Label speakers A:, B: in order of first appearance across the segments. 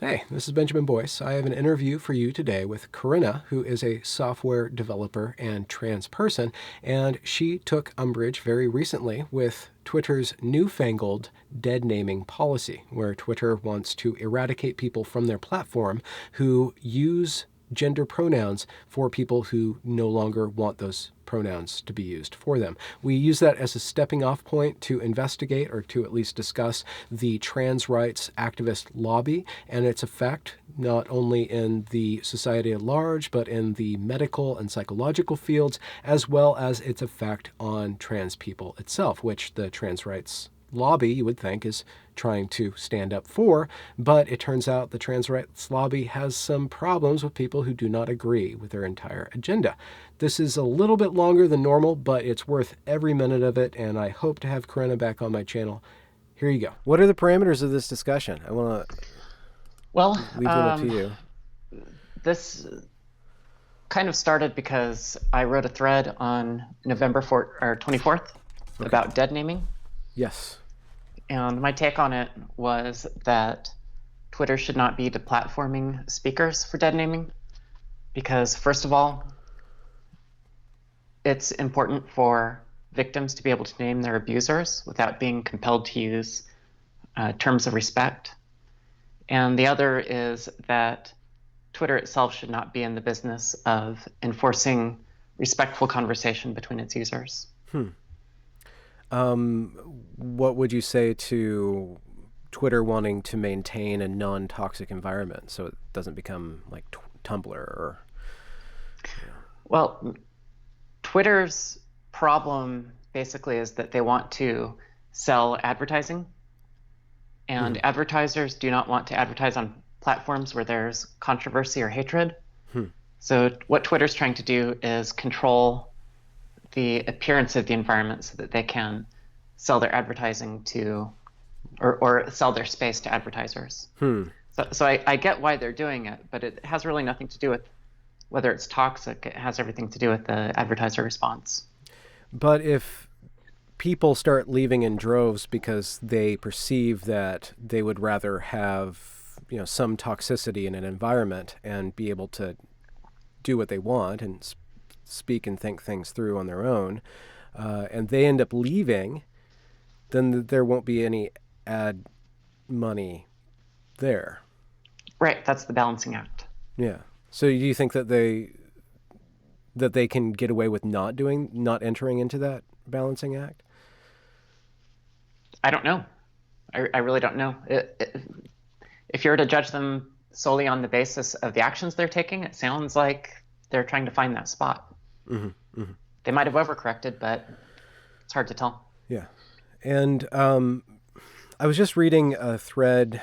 A: Hey, this is Benjamin Boyce. I have an interview for you today with Corinna, who is a software developer and trans person, and she took umbrage very recently with Twitter's newfangled dead naming policy, where Twitter wants to eradicate people from their platform who use gender pronouns for people who no longer want those pronouns to be used for them. We use that as a stepping off point to investigate or to at least discuss the trans rights activist lobby and its effect not only in the society at large, but in the medical and psychological fields, as well as its effect on trans people itself, which the trans rights lobby, you would think, is trying to stand up for, but it turns out the trans rights lobby has some problems with people who do not agree with their entire agenda. This is a little bit longer than normal, but it's worth every minute of it, and I hope to have Corinna back on my channel. Here you go. What are the parameters of this discussion? I want to
B: Well,
A: leave them up to you.
B: this kind of started because I wrote a thread on November 24th about dead naming.
A: Yes.
B: And my take on it was that Twitter should not be deplatforming speakers for dead naming because, first of all, it's important for victims to be able to name their abusers without being compelled to use terms of respect. And the other is that Twitter itself should not be in the business of enforcing respectful conversation between its users.
A: What would you say to Twitter wanting to maintain a non-toxic environment so it doesn't become like Tumblr or...
B: Well, Twitter's problem basically is that they want to sell advertising, and advertisers do not want to advertise on platforms where there's controversy or hatred. So what Twitter's trying to do is control the appearance of the environment so that they can sell their advertising to, or sell their space to advertisers. So I get why they're doing it, but it has really nothing to do with whether it's toxic. It has everything to do with the advertiser response.
A: But if people start leaving in droves because they perceive that they would rather have, some toxicity in an environment and be able to do what they want and speak and think things through on their own, and they end up leaving, then there won't be any ad money there.
B: Right, that's the balancing act.
A: Yeah. So do you think that they can get away with not entering into that balancing act?
B: I don't know. I really don't know. If you were to judge them solely on the basis of the actions they're taking, it sounds like they're trying to find that spot. They might have overcorrected, but it's hard to tell.
A: Yeah. And I was just reading a thread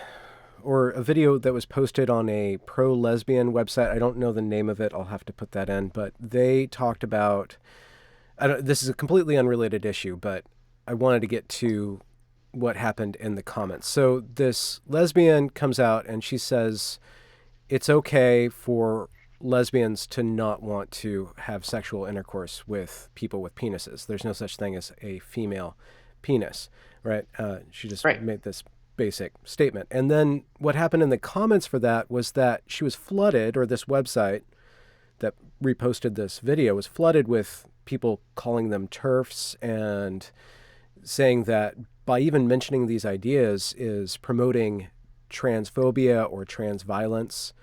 A: or a video that was posted on a pro-lesbian website. I don't know the name of it. I'll have to put that in. But they talked about, this is a completely unrelated issue, but I wanted to get to what happened in the comments. So this lesbian comes out and she says it's okay for lesbians to not want to have sexual intercourse with people with penises. There's no such thing as a female penis, right? She just made this basic statement. And then what happened in the comments for that was that she was flooded, or this website that reposted this video was flooded with people calling them TERFs and saying that by even mentioning these ideas is promoting transphobia or trans violence.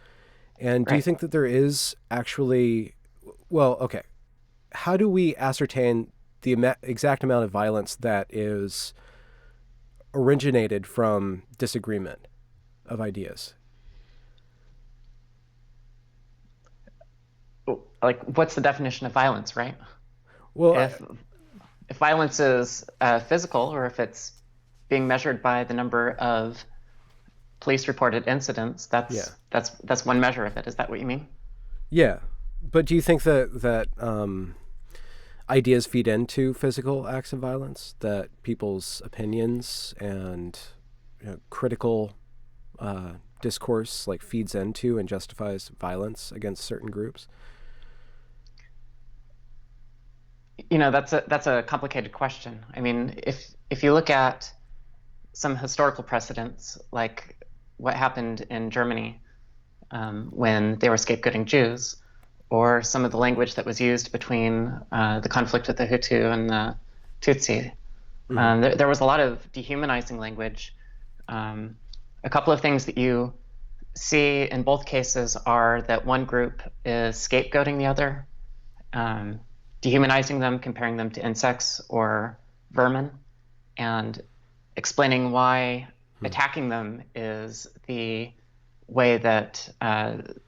A: And do you think that there is actually, how do we ascertain the exact amount of violence that is originated from disagreement of ideas?
B: Like, what's the definition of violence, right?
A: Well,
B: if violence is physical, or if it's being measured by the number of police-reported incidents, that's one measure of it. Is that what you mean?
A: Yeah, but do you think that ideas feed into physical acts of violence? That people's opinions and critical discourse feeds into and justifies violence against certain groups?
B: That's a complicated question. I mean, if you look at some historical precedents, like what happened in Germany when they were scapegoating Jews, or some of the language that was used between the conflict with the Hutu and the Tutsi. There was a lot of dehumanizing language. A couple of things that you see in both cases are that one group is scapegoating the other, dehumanizing them, comparing them to insects or vermin, and explaining why attacking them is the way that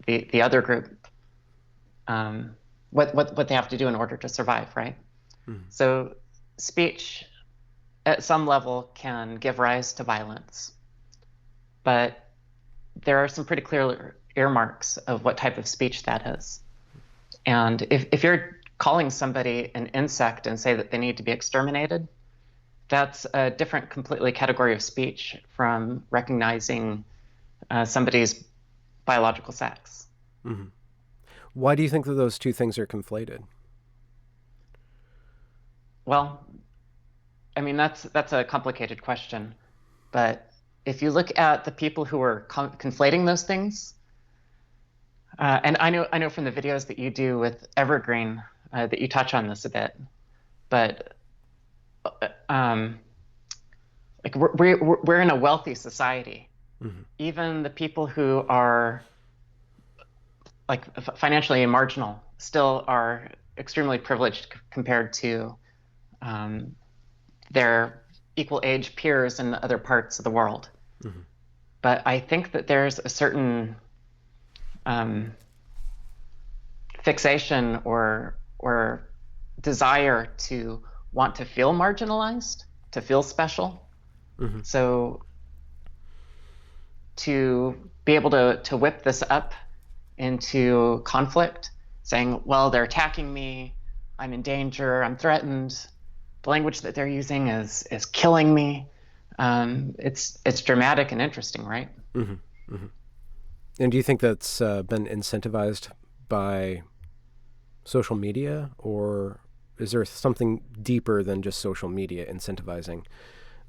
B: the other group, what they have to do in order to survive, right? So speech at some level can give rise to violence, but there are some pretty clear earmarks of what type of speech that is. And if you're calling somebody an insect and say that they need to be exterminated, that's a different completely category of speech from recognizing somebody's biological sex.
A: Why do you think that those two things are conflated?
B: Well, I mean, that's a complicated question, but if you look at the people who are conflating those things, and I know from the videos that you do with Evergreen that you touch on this a bit, but like we're in a wealthy society. Even the people who are like financially marginal still are extremely privileged compared to their equal age peers in other parts of the world. But I think that there's a certain fixation or desire to want to feel marginalized, to feel special. So to be able to whip this up into conflict, saying, well, they're attacking me, I'm in danger, I'm threatened, the language that they're using is killing me. It's dramatic and interesting, right?
A: And do you think that's been incentivized by social media, or is there something deeper than just social media incentivizing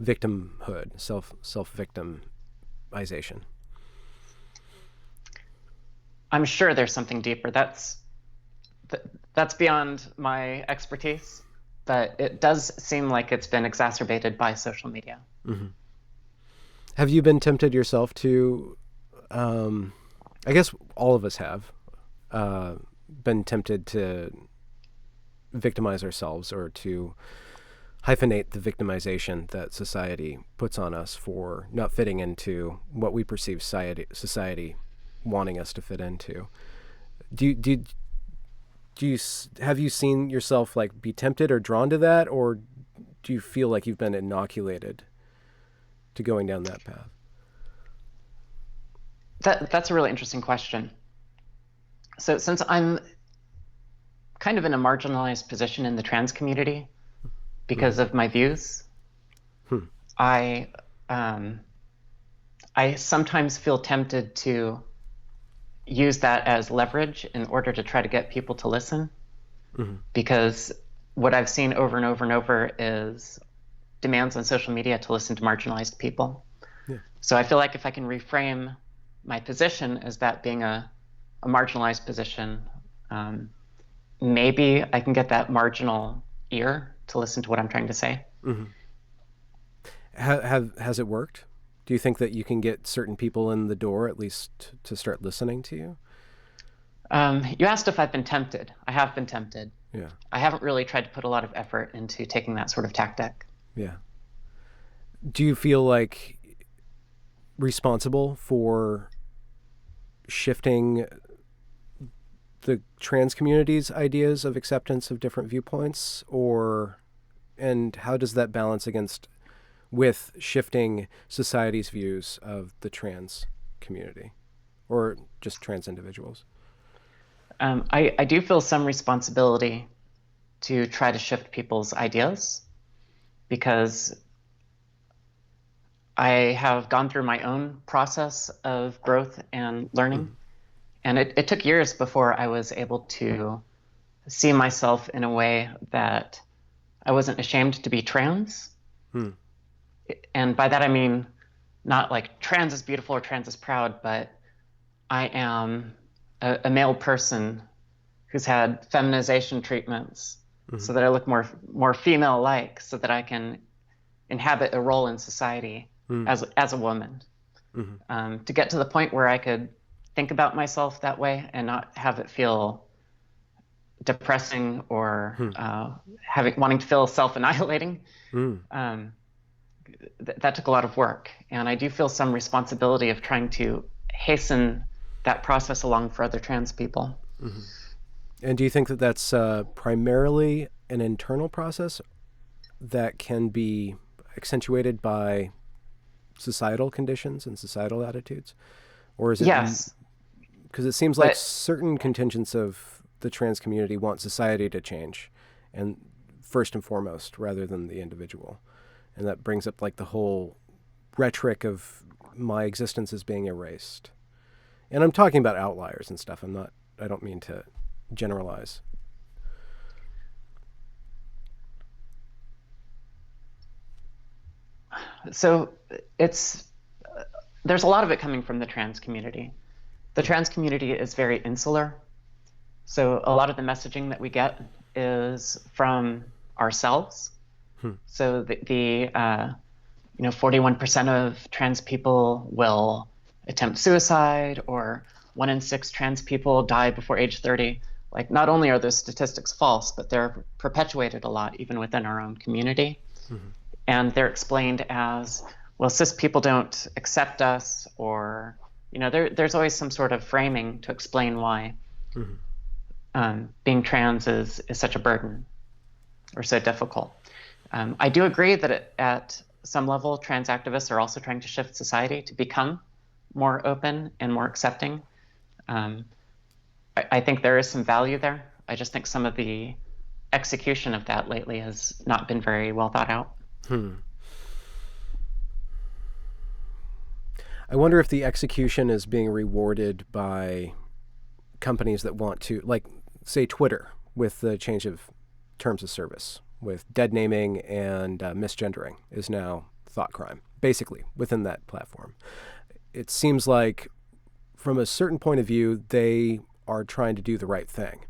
A: victimhood, self-victimization?
B: I'm sure there's something deeper. That's beyond my expertise, but it does seem like it's been exacerbated by social media.
A: Have you been tempted yourself to, I guess all of us have, been tempted to victimize ourselves or to hyphenate the victimization that society puts on us for not fitting into what we perceive society wanting us to fit into? Have you seen yourself like be tempted or drawn to that, or do you feel like you've been inoculated to going down that path?
B: That's a really interesting question. So since I'm kind of in a marginalized position in the trans community because of my views, I sometimes feel tempted to use that as leverage in order to try to get people to listen, because what I've seen over and over and over is demands on social media to listen to marginalized people. So I feel like if I can reframe my position as that being a marginalized position, maybe I can get that marginal ear to listen to what I'm trying to say.
A: Has it worked? Do you think that you can get certain people in the door at least to start listening to you?
B: You asked if I've been tempted. I have been tempted.
A: Yeah.
B: I haven't really tried to put a lot of effort into taking that sort of tactic.
A: Yeah. Do you feel like responsible for shifting the trans community's ideas of acceptance of different viewpoints, and how does that balance with shifting society's views of the trans community or just trans individuals?
B: I do feel some responsibility to try to shift people's ideas, because I have gone through my own process of growth and learning. And it took years before I was able to see myself in a way that I wasn't ashamed to be trans. And by that I mean not like trans is beautiful or trans is proud, but I am a male person who's had feminization treatments
A: Mm-hmm.
B: so that I look more female-like, so that I can inhabit a role in society as a woman.
A: Mm-hmm.
B: To get to the point where I could think about myself that way and not have it feel depressing or
A: Mm-hmm.
B: having wanting to feel self-annihilating.
A: Mm-hmm.
B: Um, that took a lot of work, and I do feel some responsibility of trying to hasten that process along for other trans people.
A: Mm-hmm. And do you think that that's primarily an internal process that can be accentuated by societal conditions and societal attitudes? Or is it,
B: Yes,
A: because it seems like
B: but
A: certain contingents of the trans community want society to change, and first and foremost, rather than the individual. And that brings up like the whole rhetoric of my existence is being erased. And I'm talking about outliers and stuff. I don't mean to generalize.
B: so it's there's a lot of it coming from the trans community. The trans community is very insular, so a lot of the messaging that we get is from ourselves.
A: Hmm.
B: So 41% of trans people will attempt suicide, or 1 in 6 trans people die before age 30. Like, not only are those statistics false, but they're perpetuated a lot, even within our own community.
A: Mm-hmm.
B: And they're explained as, well, cis people don't accept us, or, there's always some sort of framing to explain why
A: Mm-hmm.
B: being trans is such a burden or so difficult. I do agree that at some level, trans activists are also trying to shift society to become more open and more accepting. Um, I think there is some value there. I just think some of the execution of that lately has not been very well thought out.
A: Hmm. I wonder if the execution is being rewarded by companies that want to, like, say, Twitter, with the change of terms of service, with dead naming and misgendering is now thought crime, basically, within that platform. It seems like, from a certain point of view, they are trying to do the right thing.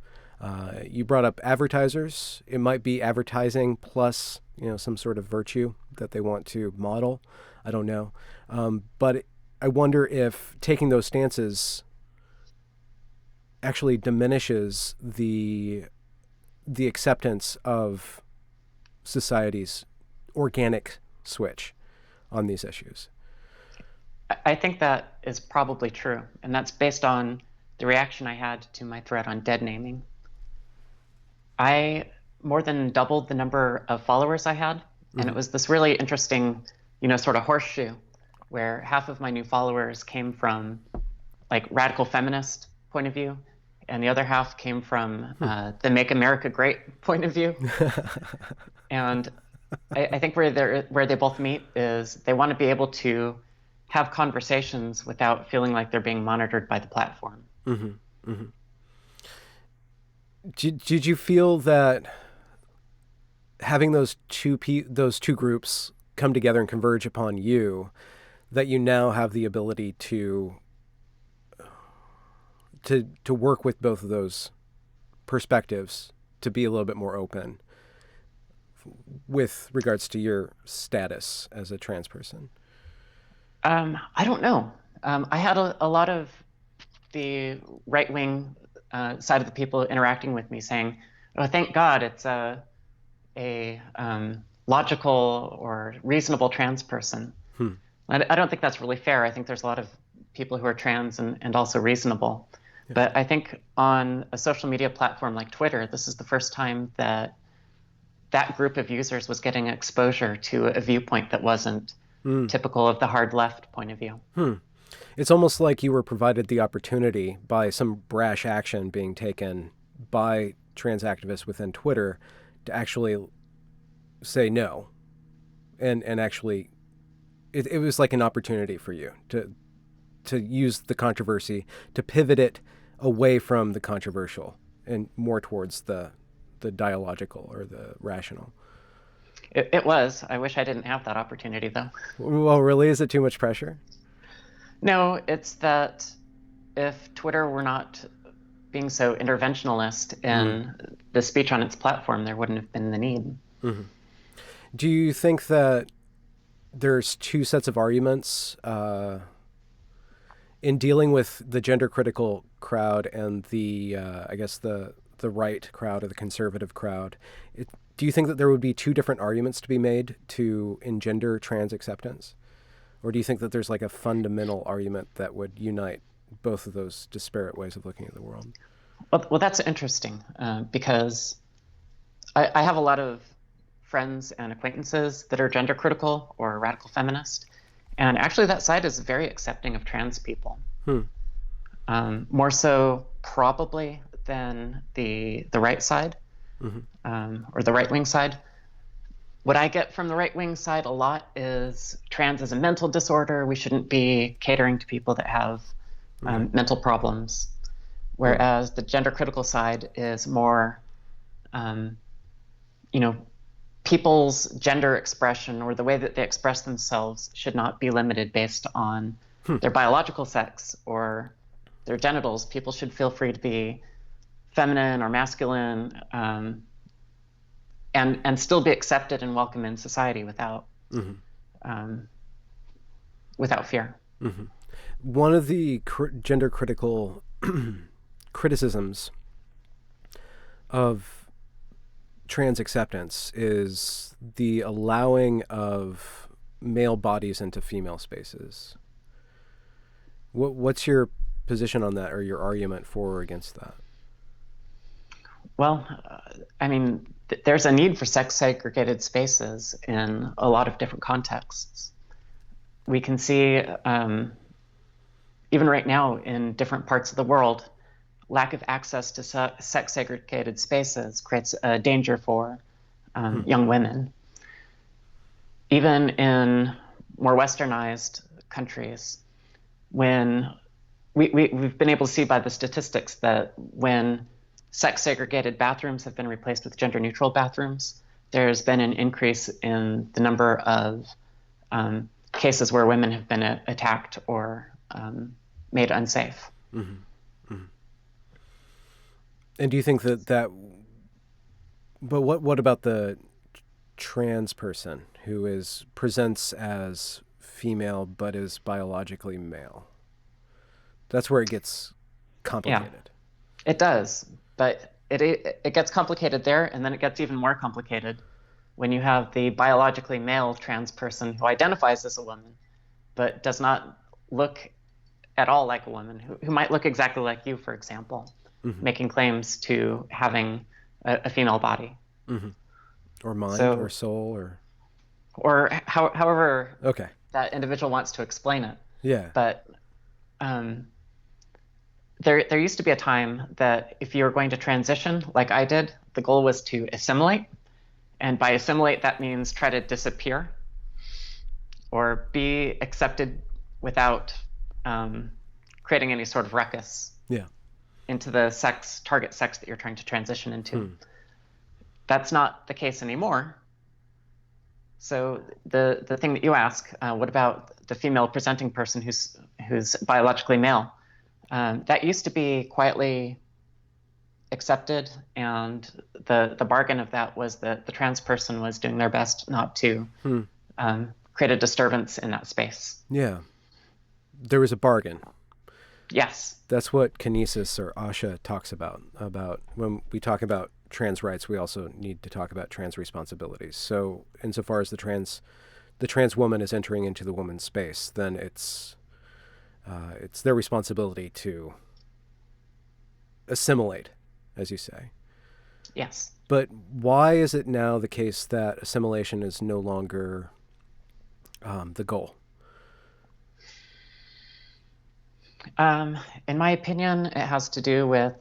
A: You brought up advertisers. It might be advertising plus, some sort of virtue that they want to model. I don't know. But I wonder if taking those stances actually diminishes the acceptance of society's organic switch on these issues.
B: I think that is probably true, and that's based on the reaction I had to my thread on dead naming. I more than doubled the number of followers I had, and
A: Mm-hmm.
B: it was this really interesting, sort of horseshoe, where half of my new followers came from like radical feminist point of view, and the other half came from the Make America Great point of view. And I think where they both meet is they want to be able to have conversations without feeling like they're being monitored by the platform.
A: Mm-hmm. Mm-hmm. Did you feel that having those two groups come together and converge upon you, that you now have the ability to work with both of those perspectives, to be a little bit more open with regards to your status as a trans person?
B: I don't know. I had a lot of the right wing side of the people interacting with me saying, "Oh, thank God, it's a logical or reasonable trans person."
A: Hmm.
B: I don't think that's really fair. I think there's a lot of people who are trans and also reasonable.
A: Yeah.
B: But I think on a social media platform like Twitter, this is the first time that that group of users was getting exposure to a viewpoint that wasn't
A: Mm.
B: typical of the hard left point of view.
A: Hmm. It's almost like you were provided the opportunity by some brash action being taken by trans activists within Twitter to actually say no, and actually it was like an opportunity for you to use the controversy to pivot it away from the controversial and more towards the dialogical or the rational.
B: It was. I wish I didn't have that opportunity, though.
A: Well, really, is it too much pressure?
B: No, it's that if Twitter were not being so interventionalist
A: Mm.
B: in the speech on its platform, there wouldn't have been the need.
A: Hmm. Do you think that there's two sets of arguments in dealing with the gender critical crowd and the I guess the right crowd or the conservative crowd? Do you think that there would be two different arguments to be made to engender trans acceptance, or do you think that there's like a fundamental argument that would unite both of those disparate ways of looking at the world?
B: Well, that's interesting because I have a lot of friends and acquaintances that are gender critical or radical feminist, and actually that side is very accepting of trans people.
A: Hmm.
B: More so probably than the right side, or the right wing side. What I get from the right wing side a lot is trans is a mental disorder. We shouldn't be catering to people that have mental problems. Whereas the gender critical side is more, you know, people's gender expression or the way that they express themselves should not be limited based on their biological sex or their genitals. People should feel free to be feminine or masculine, and still be accepted and welcome in society without without fear.
A: One of the gender critical criticisms of trans acceptance is the allowing of male bodies into female spaces. What's your position on that, or your argument for or against that?
B: Well, I mean, there's a need for sex segregated spaces in a lot of different contexts. We can see, even right now in different parts of the world, lack of access to sex segregated spaces creates a danger for young women. Even in more westernized countries, when we've been able to see by the statistics that when sex segregated bathrooms have been replaced with gender neutral bathrooms, there's been an increase in the number of cases where women have been attacked or made unsafe.
A: Mm-hmm. Mm-hmm. And do you think that but what about the trans person who presents as female but is biologically male? That's where it gets complicated.
B: Yeah, it does. But it gets complicated there, and then it gets even more complicated when you have the biologically male trans person who identifies as a woman, but does not look at all like a woman, who might look exactly like you, for example, making claims to having a female body.
A: Or mind, or soul,
B: or however
A: okay,
B: that individual wants to explain it.
A: Yeah.
B: But there used to be a time that if you were going to transition, like I did, the goal was to assimilate. And by assimilate, that means try to disappear or be accepted without creating any sort of ruckus into the target sex that you're trying to transition into. That's not the case anymore. So the thing that you ask, what about the female presenting person who's biologically male? That used to be quietly accepted, and the bargain of that was that the trans person was doing their best not to create a disturbance in that space.
A: Yeah. There was a bargain.
B: Yes.
A: That's what kinesis or Asha talks about when we talk about trans rights, we also need to talk about trans responsibilities. So insofar as the trans woman is entering into the woman's space, then it's their responsibility to assimilate, as you say.
B: Yes.
A: But why is it now the case that assimilation is no longer the goal?
B: In my opinion, it has to do with,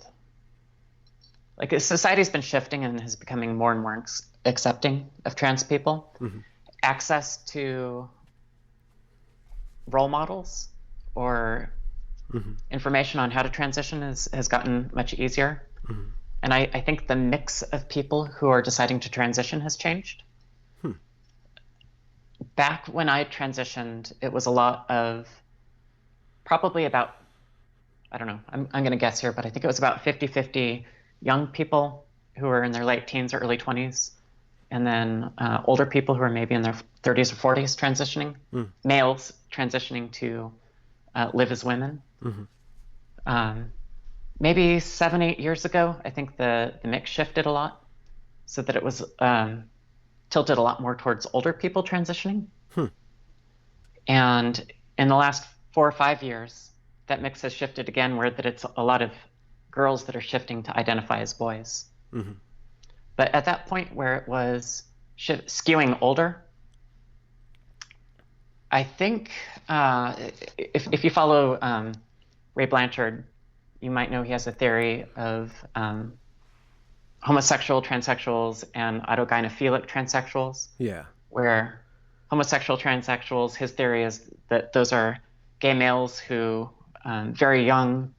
B: like, society's been shifting and is becoming more and more accepting of trans people. Access to role models or information on how to transition has gotten much easier. And I think the mix of people who are deciding to transition has changed. back when I transitioned, it was a lot of probably about, I don't know, I'm going to guess here, but I think it was about 50-50 young people who were in their late teens or early 20s, and then older people who are maybe in their 30s or 40s transitioning, males transitioning to live as women. Maybe 7-8 years ago, I think the mix shifted a lot so that it was tilted a lot more towards older people transitioning. And in the last 4 or 5 years, that mix has shifted again, where that it's a lot of girls that are shifting to identify as boys. But at that point where it was skewing older, I think if you follow Ray Blanchard, you might know he has a theory of homosexual transsexuals and autogynephilic transsexuals.
A: Yeah.
B: Where homosexual transsexuals, his theory is that those are gay males who very young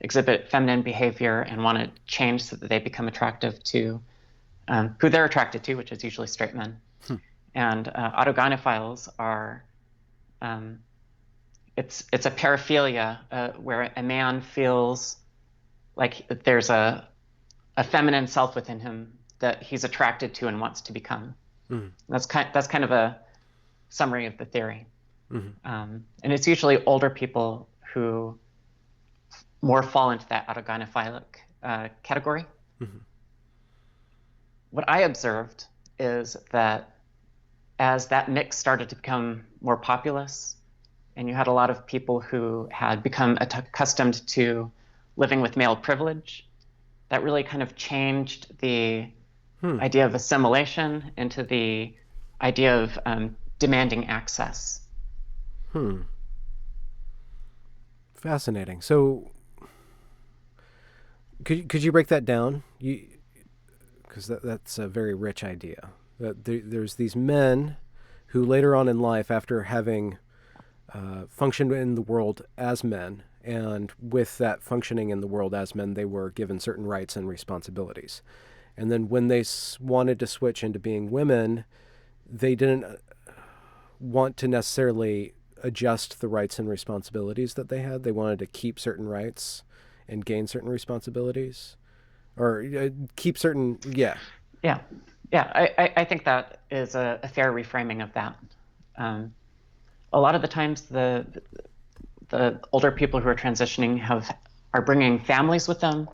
B: exhibit feminine behavior and want to change so that they become attractive to who they're attracted to, which is usually straight men. And autogynephiles are it's a paraphilia where a man feels like there's a feminine self within him that he's attracted to and wants to become. That's kind of a summary of the theory. And it's usually older people who more fall into that autogynephilic category. What I observed is that as that mix started to become more populous, and you had a lot of people who had become accustomed to living with male privilege, that really kind of changed the idea of assimilation into the idea of demanding access.
A: Fascinating. So could you break that down? Because that's a very rich idea. That there's these men who later on in life, after having functioned in the world as men, and with that functioning in the world as men, they were given certain rights and responsibilities. And then when they wanted to switch into being women, they didn't want to necessarily adjust the rights and responsibilities that they had. They wanted to keep certain rights and gain certain responsibilities, or keep certain,
B: Yeah. I think that is a fair reframing of that. A lot of the times, the older people who are transitioning are bringing families with them,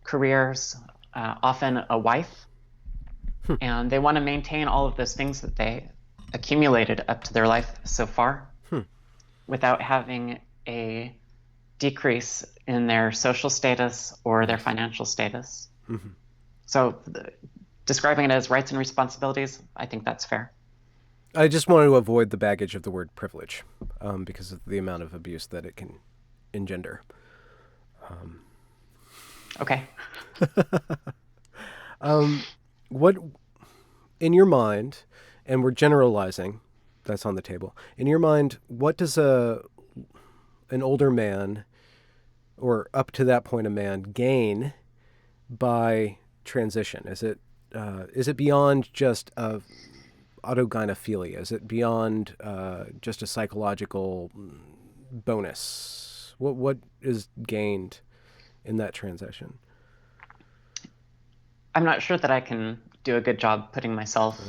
B: careers, often a wife, and they want to maintain all of those things that they accumulated up to their life so far, without having a decrease in their social status or their financial status. So describing it as rights and responsibilities, I think that's fair.
A: I just wanted to avoid the baggage of the word privilege because of the amount of abuse that it can engender.
B: Okay.
A: What, in your mind, and we're generalizing, that's on the table. In your mind, what does an older man, or up to that point a man, gain by transition? Is it beyond just autogynephilia? Is it beyond just a psychological bonus? What is gained in that transition?
B: I'm not sure that I can do a good job putting myself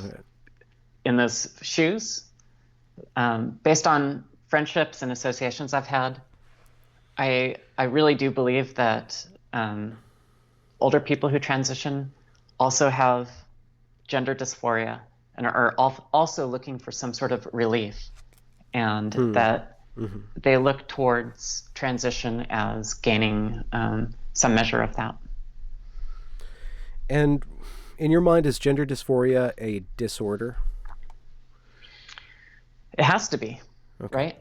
B: in those shoes. Based on friendships and associations I've had, I really do believe that older people who transition also have gender dysphoria and are also looking for some sort of relief, and that they look towards transition as gaining some measure of that.
A: And in your mind, is gender dysphoria a disorder?
B: It has to be, right?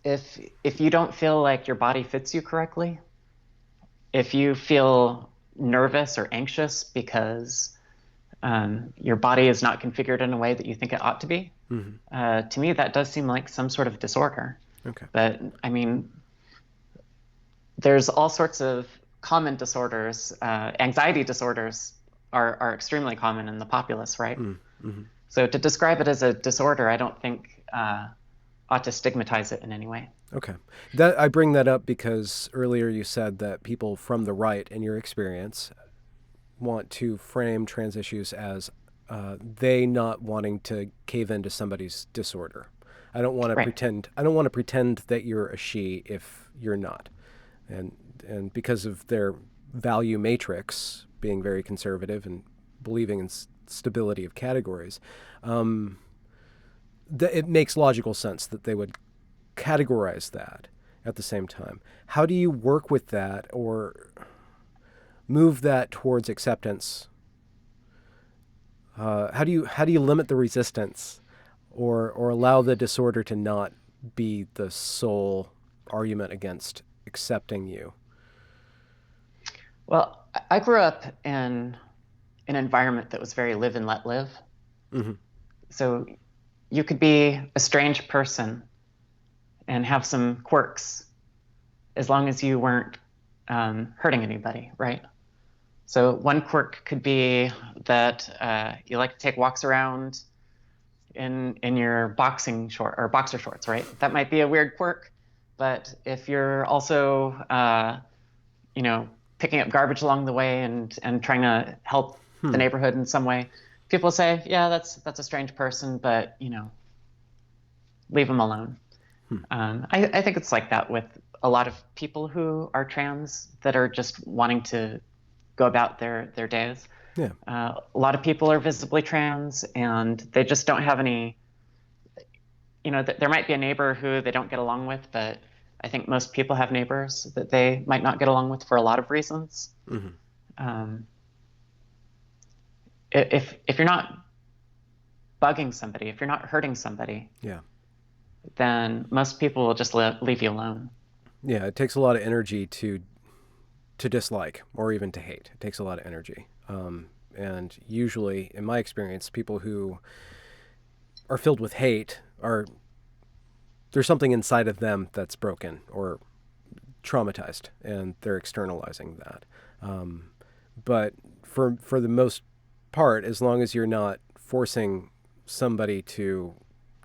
B: If you don't feel like your body fits you correctly, if you feel nervous or anxious because your body is not configured in a way that you think it ought to be, to me that does seem like some sort of disorder. But I mean, there's all sorts of common disorders. Anxiety disorders are extremely common in the populace, right? So to describe it as a disorder, I don't think ought to stigmatize it in any way.
A: Okay. That I bring that up because earlier you said that people from the right, in your experience, want to frame trans issues as they not wanting to cave into somebody's disorder. I don't want to
B: Right.
A: pretend. I don't want to pretend that you're a she if you're not, and because of their value matrix being very conservative and believing in stability of categories, it makes logical sense that they would categorize that at the same time. How do you work with that or move that towards acceptance? How do you limit the resistance, or allow the disorder to not be the sole argument against accepting you?
B: Well, I grew up in an environment that was very live and let live.
A: Mm-hmm.
B: So you could be a strange person and have some quirks as long as you weren't hurting anybody, right? So one quirk could be that you like to take walks around in your boxing short or boxer shorts, right? That might be a weird quirk, but if you're also you know, picking up garbage along the way and trying to help the
A: Hmm.
B: neighborhood in some way, people say, yeah, that's a strange person, but you know, leave them alone.
A: Hmm.
B: I think it's like that with a lot of people who are trans that are just wanting to go about their days.
A: Yeah.
B: A lot of people are visibly trans and they just don't have any, you know, there might be a neighbor who they don't get along with, but I think most people have neighbors that they might not get along with for a lot of reasons.
A: Mm-hmm.
B: Um, if you're not bugging somebody, if you're not hurting somebody,
A: Yeah.
B: then most people will just leave you alone.
A: Yeah. It takes a lot of energy to dislike or even to hate. It takes a lot of energy. And usually, in my experience, people who are filled with hate are there's something inside of them that's broken or traumatized, and they're externalizing that. But for the most part, as long as you're not forcing somebody to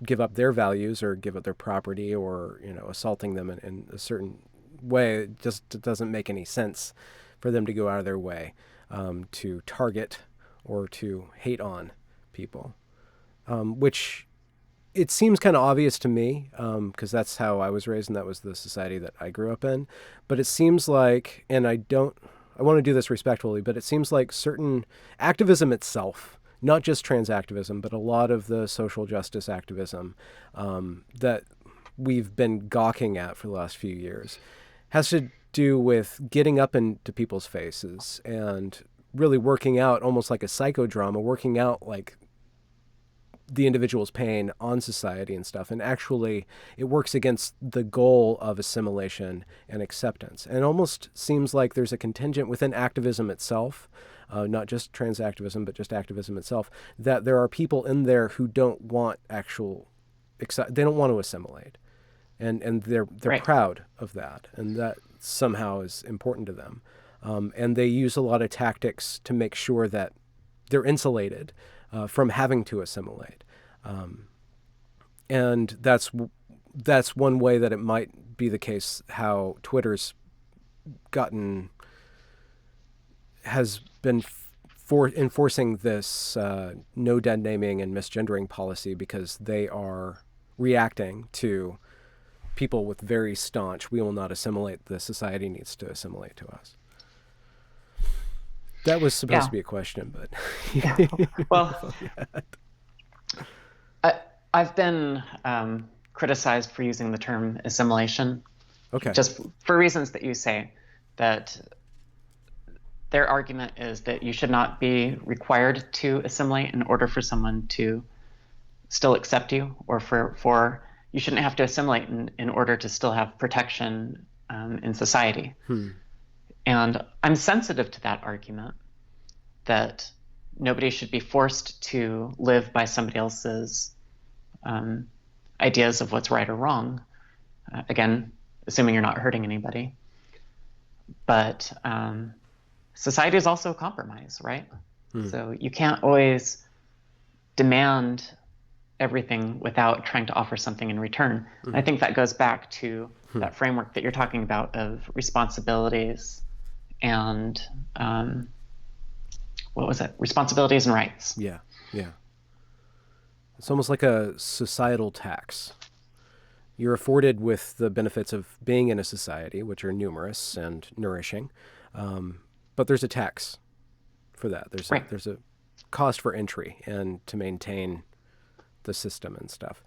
A: give up their values or give up their property or assaulting them in a certain way, it doesn't make any sense for them to go out of their way to target or to hate on people, which it seems kind of obvious to me because that's how I was raised and that was the society that I grew up in. But it seems like, and I want to do this respectfully, but it seems like certain activism itself, not just trans activism, but a lot of the social justice activism that we've been gawking at for the last few years has to do with getting up into people's faces and really working out almost like a psychodrama, working out like the individual's pain on society and stuff. And actually, it works against the goal of assimilation and acceptance. And it almost seems like there's a contingent within activism itself, not just trans activism, but just activism itself, that there are people in there who don't want they don't want to assimilate. And they're
B: Right.
A: proud of that. And that somehow is important to them. And they use a lot of tactics to make sure that they're insulated from having to assimilate. And that's one way that it might be the case how Twitter's has been for enforcing this no dead naming and misgendering policy because they are reacting to people with very staunch, we will not assimilate, the society needs to assimilate to us. That was supposed
B: Yeah.
A: to be a question, but
B: Yeah. Well, I've been criticized for using the term assimilation,
A: okay.
B: just for reasons that you say, that their argument is that you should not be required to assimilate in order for someone to still accept you, or for you shouldn't have to assimilate in order to still have protection in society. And I'm sensitive to that argument that nobody should be forced to live by somebody else's ideas of what's right or wrong. Again, assuming you're not hurting anybody. But society is also a compromise, right? So you can't always demand everything without trying to offer something in return. I think that goes back to that framework that you're talking about of responsibilities and what was it? Responsibilities and rights.
A: Yeah, yeah. It's almost like a societal tax. You're afforded with the benefits of being in a society, which are numerous and nourishing, but there's a tax for that.
B: Right.
A: There's a cost for entry and to maintain the system and stuff.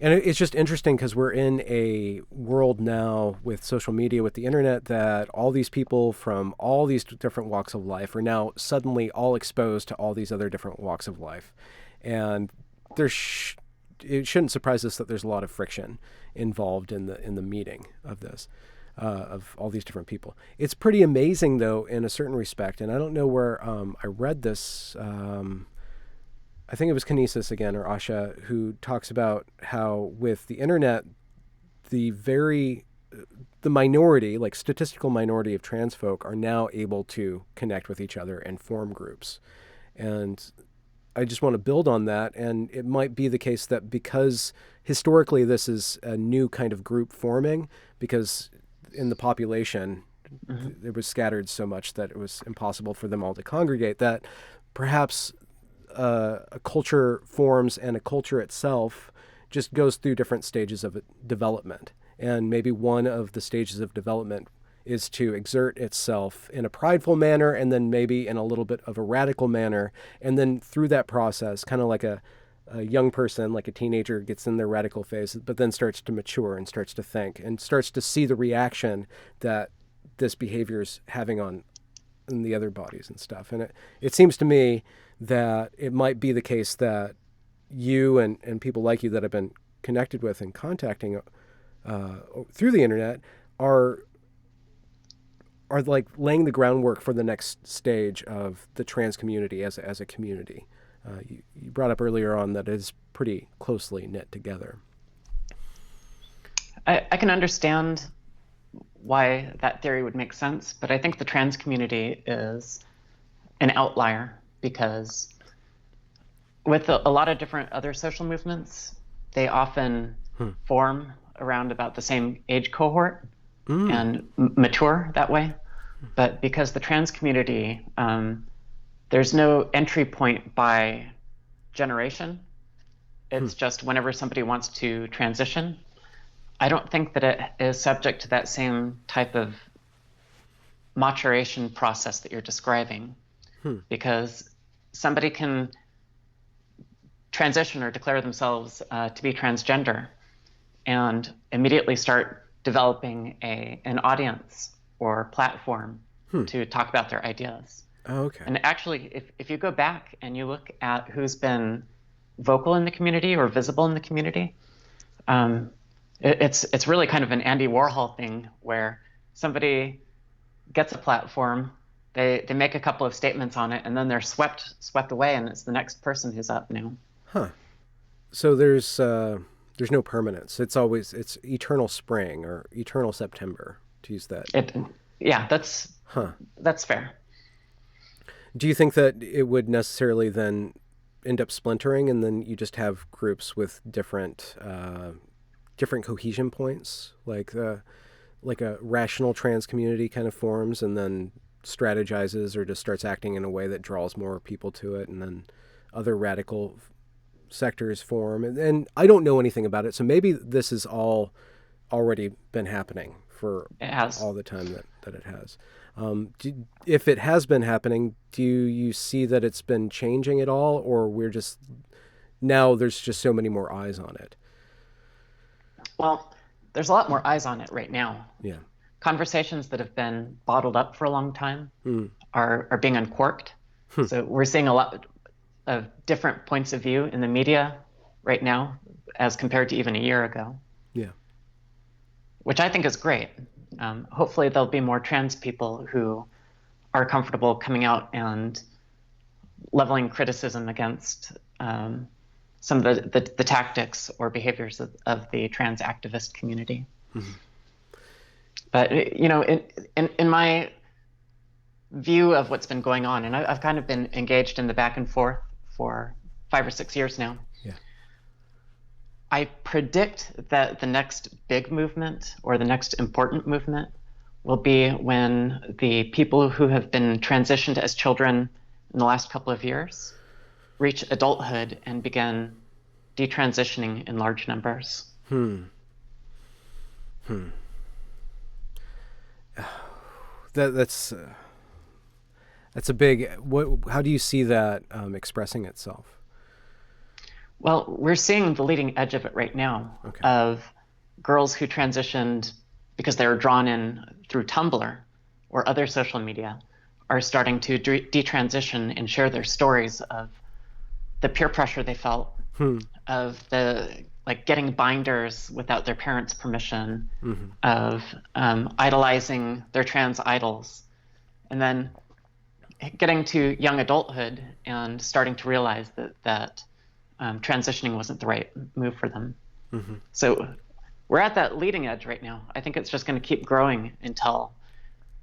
A: And it's just interesting because we're in a world now with social media, with the internet, that all these people from all these different walks of life are now suddenly all exposed to all these other different walks of life. And it shouldn't surprise us that there's a lot of friction involved in the meeting of this, of all these different people. It's pretty amazing, though, in a certain respect. And I don't know where I read this. I think it was Kinesis again, or Asha, who talks about how with the internet, the minority, like statistical minority of trans folk are now able to connect with each other and form groups. And I just want to build on that. And it might be the case that because historically this is a new kind of group forming, because in the population, it was scattered so much that it was impossible for them all to congregate, that perhaps a culture forms, and a culture itself just goes through different stages of development. And maybe one of the stages of development is to exert itself in a prideful manner, and then maybe in a little bit of a radical manner. And then through that process, kind of like a young person, like a teenager, gets in their radical phase, but then starts to mature and starts to think and starts to see the reaction that this behavior is having on the other bodies and stuff. And it seems to me that it might be the case that you and people like you that I've been connected with and contacting through the internet are like laying the groundwork for the next stage of the trans community as a community. You brought up earlier on that it is pretty closely knit together.
B: I can understand why that theory would make sense, but I think the trans community is an outlier because with a lot of different other social movements, they often form around about the same age cohort and mature that way. But because the trans community, there's no entry point by generation. It's just whenever somebody wants to transition. I don't think that it is subject to that same type of maturation process that you're describing, because somebody can transition or declare themselves to be transgender and immediately start developing an audience or platform to talk about their ideas.
A: Oh, okay.
B: And actually, if you go back and you look at who's been vocal in the community or visible in the community, it's really kind of an Andy Warhol thing where somebody gets a platform, they make a couple of statements on it, and then they're swept away, and it's the next person who's up now.
A: Huh. So there's no permanence. It's eternal spring or eternal September, to use that.
B: That's fair.
A: Do you think that it would necessarily then end up splintering, and then you just have groups with different cohesion points, like a rational trans community kind of forms and then strategizes or just starts acting in a way that draws more people to it, and then other radical sectors form? And I don't know anything about it, so maybe this has all already been happening for all the time that it has. If it has been happening, do you see that it's been changing at all, or there's just so many more eyes on it?
B: Well, there's a lot more eyes on it right now.
A: Yeah.
B: Conversations that have been bottled up for a long time are being uncorked. So we're seeing a lot of different points of view in the media right now as compared to even a year ago.
A: Yeah.
B: Which I think is great. Hopefully there'll be more trans people who are comfortable coming out and leveling criticism against some of the tactics or behaviors of the trans activist community. But in my view of what's been going on, and I've kind of been engaged in the back and forth for 5 or 6 years now.
A: Yeah.
B: I predict that the next big movement or the next important movement will be when the people who have been transitioned as children in the last couple of years reach adulthood and begin detransitioning in large numbers.
A: Hmm. Hmm. That's a big. What? How do you see that expressing itself?
B: Well, we're seeing the leading edge of it right now,
A: Okay.
B: of girls who transitioned because they were drawn in through Tumblr or other social media are starting to detransition and share their stories of the peer pressure they felt,
A: Hmm.
B: of the like getting binders without their parents' permission,
A: Mm-hmm.
B: of idolizing their trans idols, and then getting to young adulthood and starting to realize that transitioning wasn't the right move for them.
A: Mm-hmm.
B: So we're at that leading edge right now. I think it's just going to keep growing until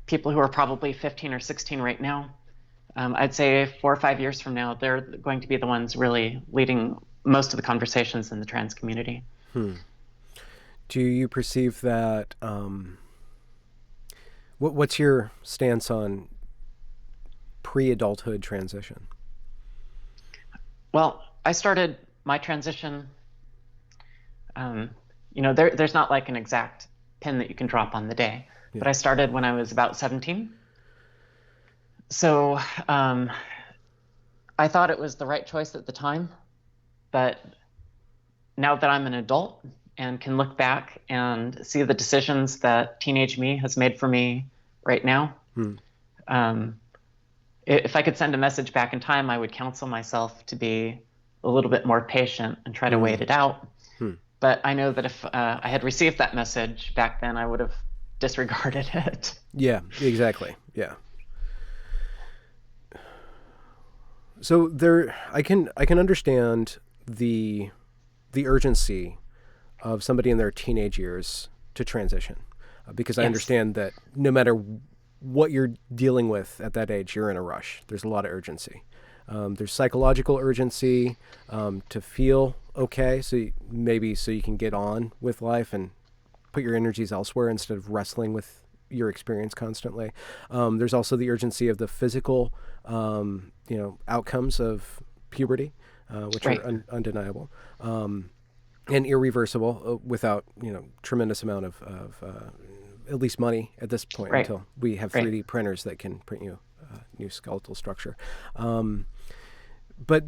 B: people who are probably 15 or 16 right now, I'd say 4 or 5 years from now, they're going to be the ones really leading most of the conversations in the trans community.
A: Hmm. Do you perceive that? What's your stance on pre-adulthood transition?
B: Well, I started my transition. Um, there's not like an exact pin that you can drop on the day,
A: Yeah.
B: but I started when I was about 17. So I thought it was the right choice at the time, but now that I'm an adult and can look back and see the decisions that teenage me has made for me right now,
A: Hmm.
B: um, if I could send a message back in time, I would counsel myself to be a little bit more patient and try to
A: Hmm.
B: wait it out.
A: Hmm.
B: But I know that if I had received that message back then, I would have disregarded it.
A: Yeah. Exactly. Yeah. So there, I can understand the urgency of somebody in their teenage years to transition, because I
B: Yes,
A: understand that no matter what you're dealing with at that age, you're in a rush. There's a lot of urgency. There's psychological urgency to feel okay, maybe so you can get on with life and put your energies elsewhere instead of wrestling with your experience constantly. There's also the urgency of the physical, outcomes of puberty, which are
B: right,
A: undeniable and irreversible without tremendous amount of at least money at this point
B: right,
A: until we have
B: right.
A: 3D printers that can print you new skeletal structure. But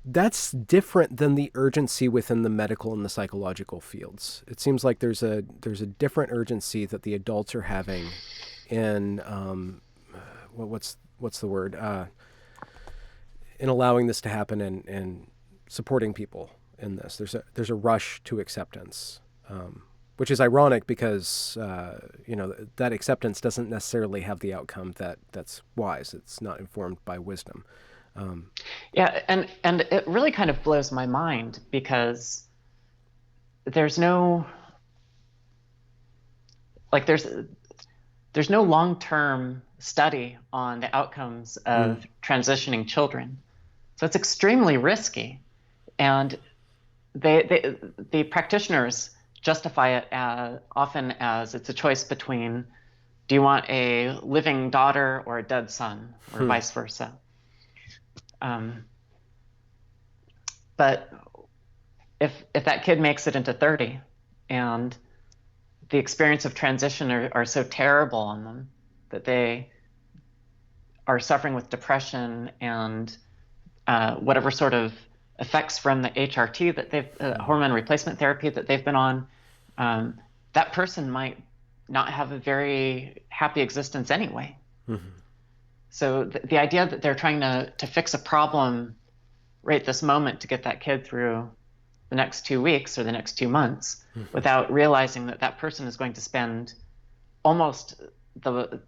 A: that's different than the urgency within the medical and the psychological fields. It seems like there's a different urgency that the adults are having in what's the word in allowing this to happen and supporting people in this. There's a rush to acceptance, which is ironic because that acceptance doesn't necessarily have the outcome that's wise. It's not informed by wisdom.
B: Yeah, and it really kind of blows my mind because there's no like there's no long-term study on the outcomes
A: Mm.
B: of transitioning children. So it's extremely risky. And the practitioners justify it often as it's a choice between do you want a living daughter or a dead son, or
A: Hmm.
B: vice versa. Um, but if that kid makes it into 30 and the experience of transition are so terrible on them that they are suffering with depression and whatever sort of effects from the HRT that they've hormone replacement therapy that they've been on, that person might not have a very happy existence anyway.
A: Mm-hmm.
B: So the idea that they're trying to fix a problem right this moment to get that kid through the next 2 weeks or the next 2 months
A: Mm-hmm.
B: without realizing that that person is going to spend almost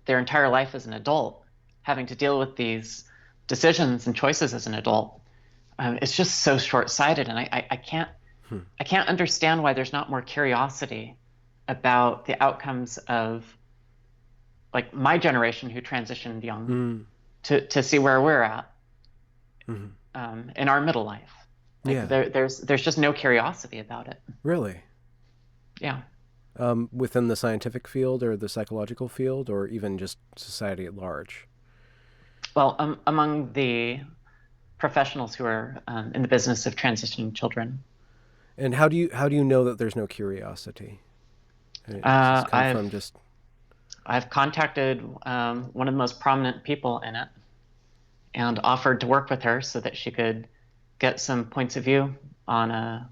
B: their entire life as an adult having to deal with these decisions and choices as an adult, it's just so short-sighted, and
A: Hmm.
B: I can't understand why there's not more curiosity about the outcomes of like my generation who transitioned young
A: Mm.
B: to see where we're at.
A: Mm-hmm.
B: in our middle life. Like
A: Yeah.
B: there's just no curiosity about it.
A: Really?
B: Yeah.
A: Within the scientific field or the psychological field or even just society at large?
B: Well, among the professionals who are in the business of transitioning children,
A: And how do you know that there's no curiosity? Does this come
B: I've
A: from just
B: I've contacted one of the most prominent people in it and offered to work with her so that she could get some points of view on a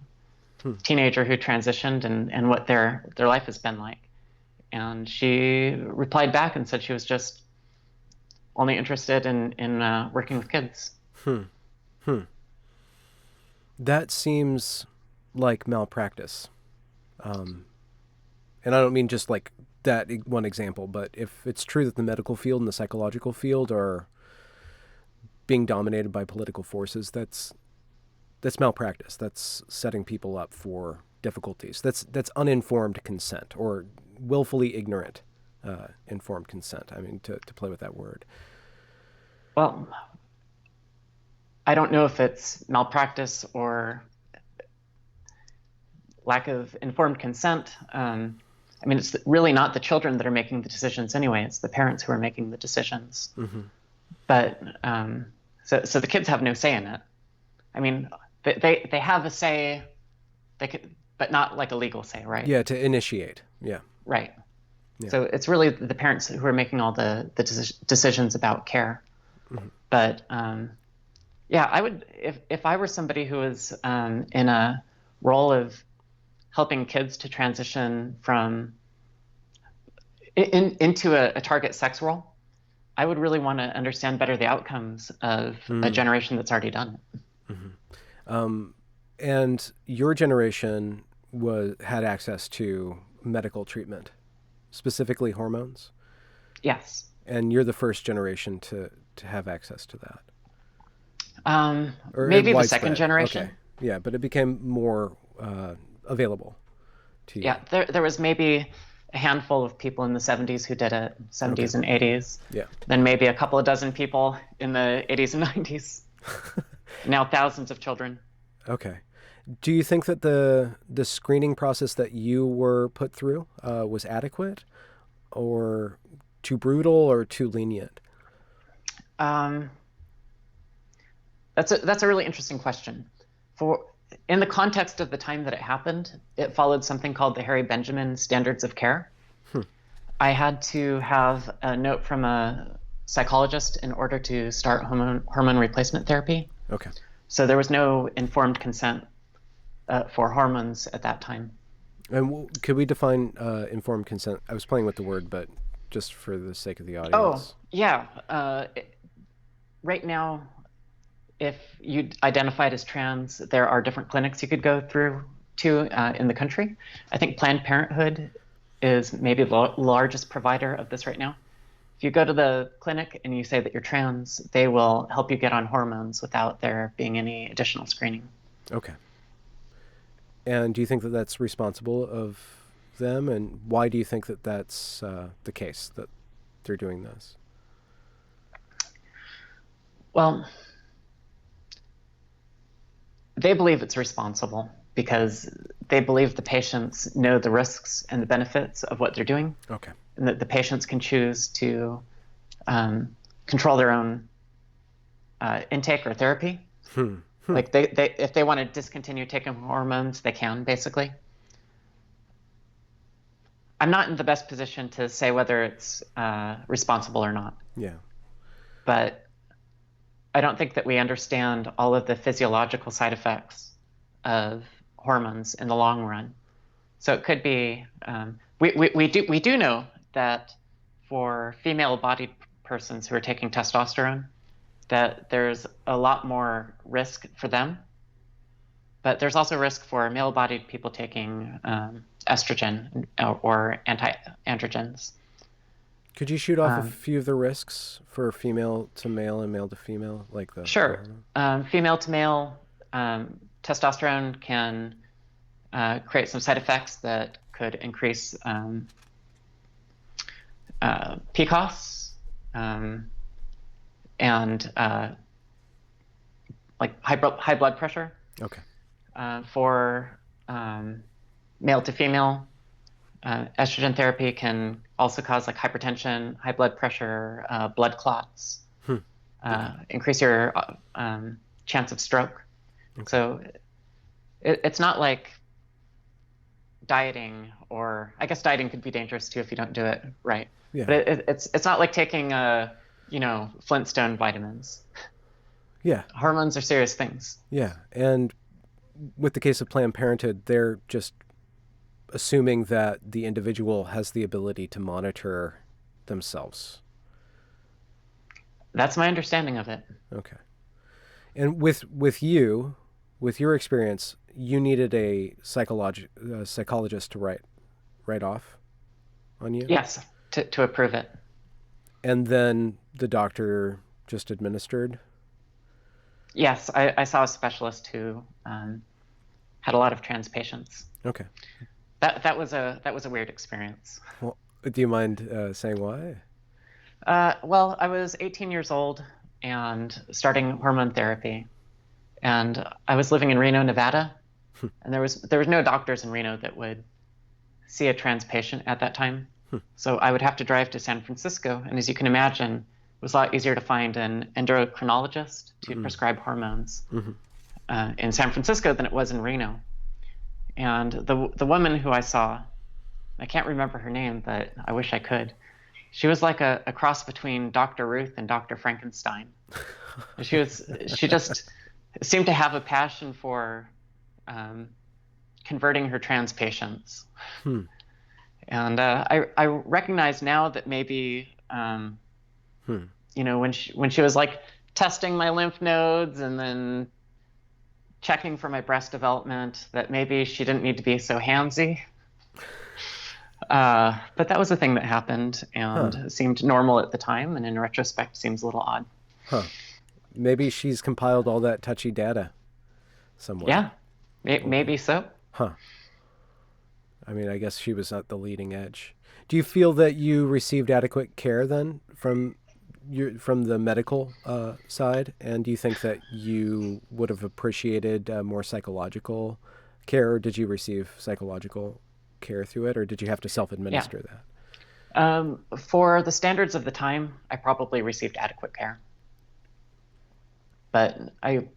A: hmm,
B: teenager who transitioned and what their life has been like. And she replied back and said she was just only interested in working with kids.
A: hmm, hmm. That seems like malpractice. Um, and I don't mean just like that one example, but if it's true that the medical field and the psychological field are being dominated by political forces, that's malpractice. That's setting people up for difficulties. That's uninformed consent or willfully ignorant informed consent. I mean, to play with that word.
B: Well, I don't know if it's malpractice or lack of informed consent. I mean, it's really not the children that are making the decisions anyway. It's the parents who are making the decisions.
A: Mm-hmm.
B: But so the kids have no say in it. I mean, they have a say, they could, but not like a legal say, right?
A: Yeah, to initiate. Yeah.
B: Right.
A: Yeah.
B: So it's really the parents who are making all the decisions about care.
A: Mm-hmm.
B: But yeah, I would if I were somebody who was in a role of helping kids to transition from into a target sex role, I would really want to understand better the outcomes of a generation that's already done it.
A: Mm-hmm. And your generation had access to medical treatment, specifically hormones,
B: Yes.
A: and you're the first generation to have access to that. Or
B: Maybe the second
A: widespread.
B: generation.
A: Okay. Yeah, but it became more available to you.
B: Yeah, there was maybe a handful of people in the 70s who did it, 70s
A: Okay.
B: and 80s.
A: Yeah.
B: Then maybe a couple of dozen people in the 80s and 90s. Now thousands of children.
A: Okay. Do you think that the screening process that you were put through was adequate, or too brutal, or too lenient?
B: That's a really interesting question. In the context of the time that it happened, it followed something called the Harry Benjamin Standards of Care. I had to have a note from a psychologist in order to start hormone replacement therapy.
A: Okay.
B: So there was no informed consent for hormones at that time.
A: And could we define informed consent? I was playing with the word, but just for the sake of the audience.
B: Oh, yeah. Right now, if you identified as trans, there are different clinics you could go through to in the country. I think Planned Parenthood is maybe the largest provider of this right now. If you go to the clinic and you say that you're trans, they will help you get on hormones without there being any additional screening.
A: Okay. And do you think that that's responsible of them? And why do you think that that's the case, that they're doing this?
B: Well, they believe it's responsible because they believe the patients know the risks and the benefits of what they're doing.
A: Okay.
B: And that the patients can choose to control their own intake or therapy. Like they if they want to discontinue taking hormones, they can, basically. I'm not in the best position to say whether it's responsible or not.
A: Yeah.
B: But I don't think that we understand all of the physiological side effects of hormones in the long run. So it could be we do know that for female-bodied persons who are taking testosterone, that there's a lot more risk for them. But there's also risk for male-bodied people taking estrogen or anti-androgens.
A: Could you shoot off a few of the risks for female to male and male to female, like the
B: Sure. Female to male, testosterone can create some side effects that could increase PCOS and like high blood pressure.
A: Okay.
B: For male to female, estrogen therapy can also cause like hypertension, high blood pressure, blood clots,
A: Hmm. Okay.
B: increase your chance of stroke.
A: Okay.
B: So it's not like dieting, or I guess dieting could be dangerous too if you don't do it right.
A: Yeah.
B: But it's not like taking Flintstone vitamins.
A: Yeah.
B: Hormones are serious things.
A: Yeah. And with the case of Planned Parenthood, they're just assuming that the individual has the ability to monitor themselves.
B: That's my understanding of it.
A: Okay. And with your experience, you needed a psychologist to write off on you,
B: Yes, to approve it.
A: and then the doctor just administered.
B: Yes, I saw a specialist who had a lot of trans patients.
A: Okay.
B: That was a weird experience.
A: Well, do you mind saying why?
B: Well, I was 18 years old and starting hormone therapy, and I was living in Reno, Nevada, and there was no doctors in Reno that would see a trans patient at that time. So I would have to drive to San Francisco, and as you can imagine, it was a lot easier to find an endocrinologist to prescribe hormones in San Francisco than it was in Reno. And the woman who I saw, I can't remember her name, but I wish I could. She was like a cross between Dr. Ruth and Dr. Frankenstein. She just seemed to have a passion for converting her trans patients. And I recognize now that maybe when she was like testing my lymph nodes and then checking for my breast development, that maybe she didn't need to be so handsy. But that was a thing that happened and seemed normal at the time, and in retrospect seems a little odd.
A: Maybe she's compiled all that touchy data somewhere.
B: Yeah, maybe so.
A: I mean, I guess she was at the leading edge. Do you feel that you received adequate care then from the medical side? And do you think that you would have appreciated more psychological care, or did you receive psychological care through it, or did you have to self-administer that?
B: For the standards of the time, I probably received adequate care. But I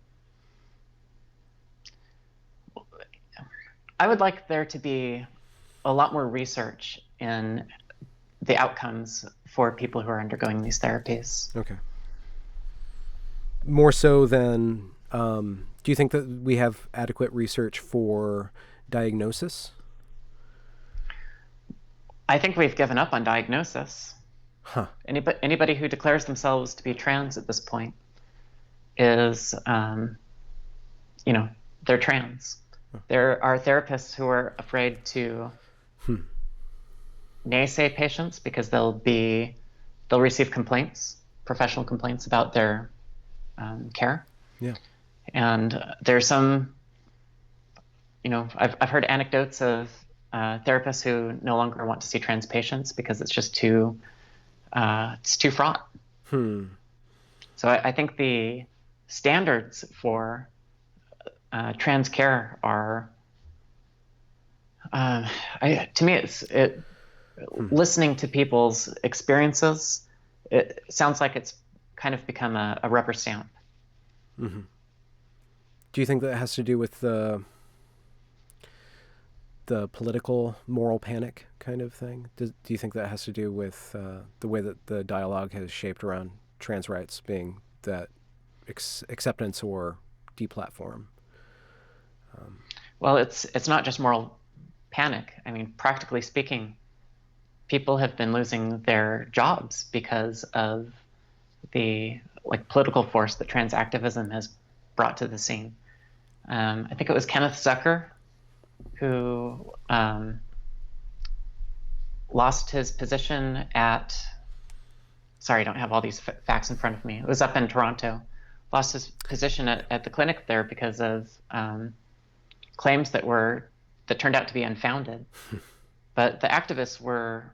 B: would like there to be a lot more research in the outcomes for people who are undergoing these therapies.
A: Okay. More so than, do you think that we have adequate research for diagnosis?
B: I think we've given up on diagnosis. Anybody who declares themselves to be trans at this point is, they're trans. There are therapists who are afraid to naysay patients because they'll receive complaints, professional complaints about their care.
A: Yeah.
B: And there's some, I've heard anecdotes of therapists who no longer want to see trans patients because it's just too fraught. So I think the standards for trans care are, to me, listening to people's experiences, it sounds like it's kind of become a rubber stamp.
A: Do you think that has to do with the political moral panic kind of thing? Do you think that has to do with the way that the dialogue has shaped around trans rights being that acceptance or deplatform?
B: Well, it's not just moral panic. I mean, practically speaking, people have been losing their jobs because of the political force that trans activism has brought to the scene. I think it was Kenneth Zucker who lost his position at, sorry, I don't have all these facts in front of me. It was up in Toronto. Lost his position at the clinic there because of claims that turned out to be unfounded. But the activists were,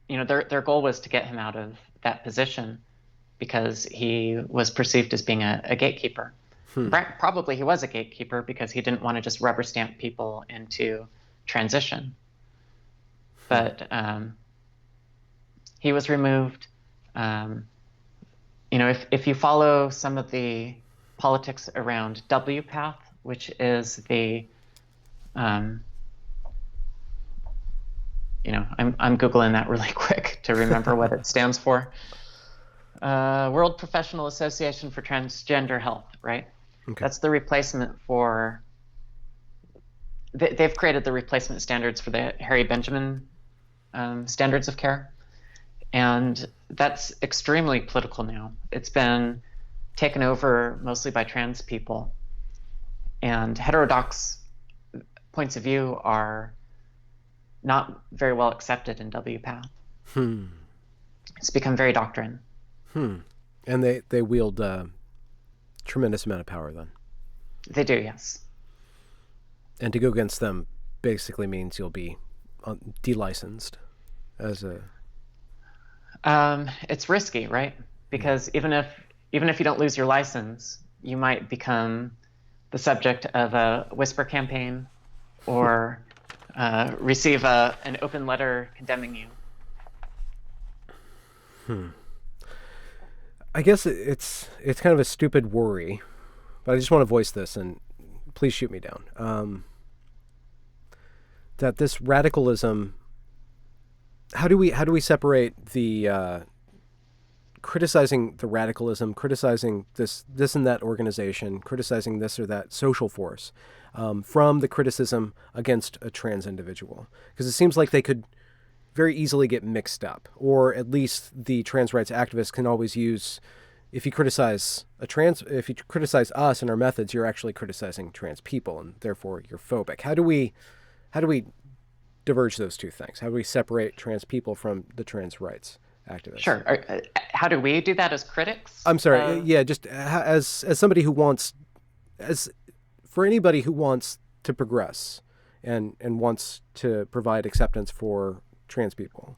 B: their goal was to get him out of that position. because he was perceived as being a gatekeeper. Probably he was a gatekeeper because he didn't want to just rubber stamp people into transition. But he was removed. If you follow some of the politics around WPATH, which is the, I'm Googling that really quick to remember what it stands for. World Professional Association for Transgender Health, right?
A: Okay.
B: That's the replacement for, they've created the replacement standards for the Harry Benjamin standards of care. And that's extremely political now. It's been taken over mostly by trans people. And heterodox points of view are not very well accepted in WPATH. It's become very doctrine.
A: And they wield a tremendous amount of power then.
B: They do, yes.
A: And to go against them basically means you'll be delicensed as a...
B: It's risky, right? Because even if you don't lose your license, you might become the subject of a whisper campaign or receive an open letter condemning you.
A: I guess it's kind of a stupid worry, but I just want to voice this, and please shoot me down. That this radicalism, how do we separate the criticizing the radicalism, criticizing this and that organization, criticizing this or that social force, from the criticism against a trans individual? Because it seems like they could very easily get mixed up, or at least the trans rights activists can always use, if you criticize us and our methods, you're actually criticizing trans people, and therefore you're phobic. How do we diverge those two things? How do we separate trans people from the trans rights activists?
B: Sure. How do we do that as critics?
A: I'm sorry. Just as somebody who wants, for anybody who wants to progress and wants to provide acceptance for trans people,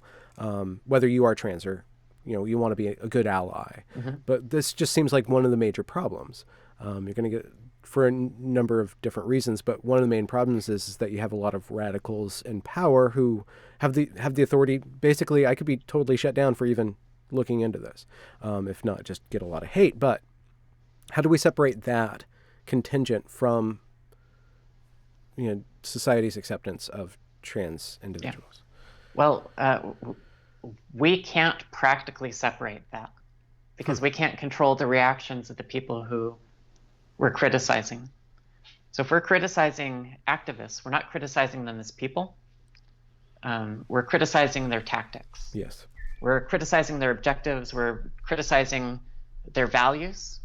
A: whether you are trans or you want to be a good ally. But this just seems like one of the major problems. You're going to get, for a number of different reasons, but one of the main problems is that you have a lot of radicals in power who have the authority. Basically, I could be totally shut down for even looking into this, if not just get a lot of hate. But how do we separate that contingent from society's acceptance of trans individuals?
B: Yeah. Well, we can't practically separate that because we can't control the reactions of the people who we're criticizing. So if we're criticizing activists, we're not criticizing them as people. We're criticizing their tactics.
A: Yes.
B: We're criticizing their objectives. We're criticizing their values.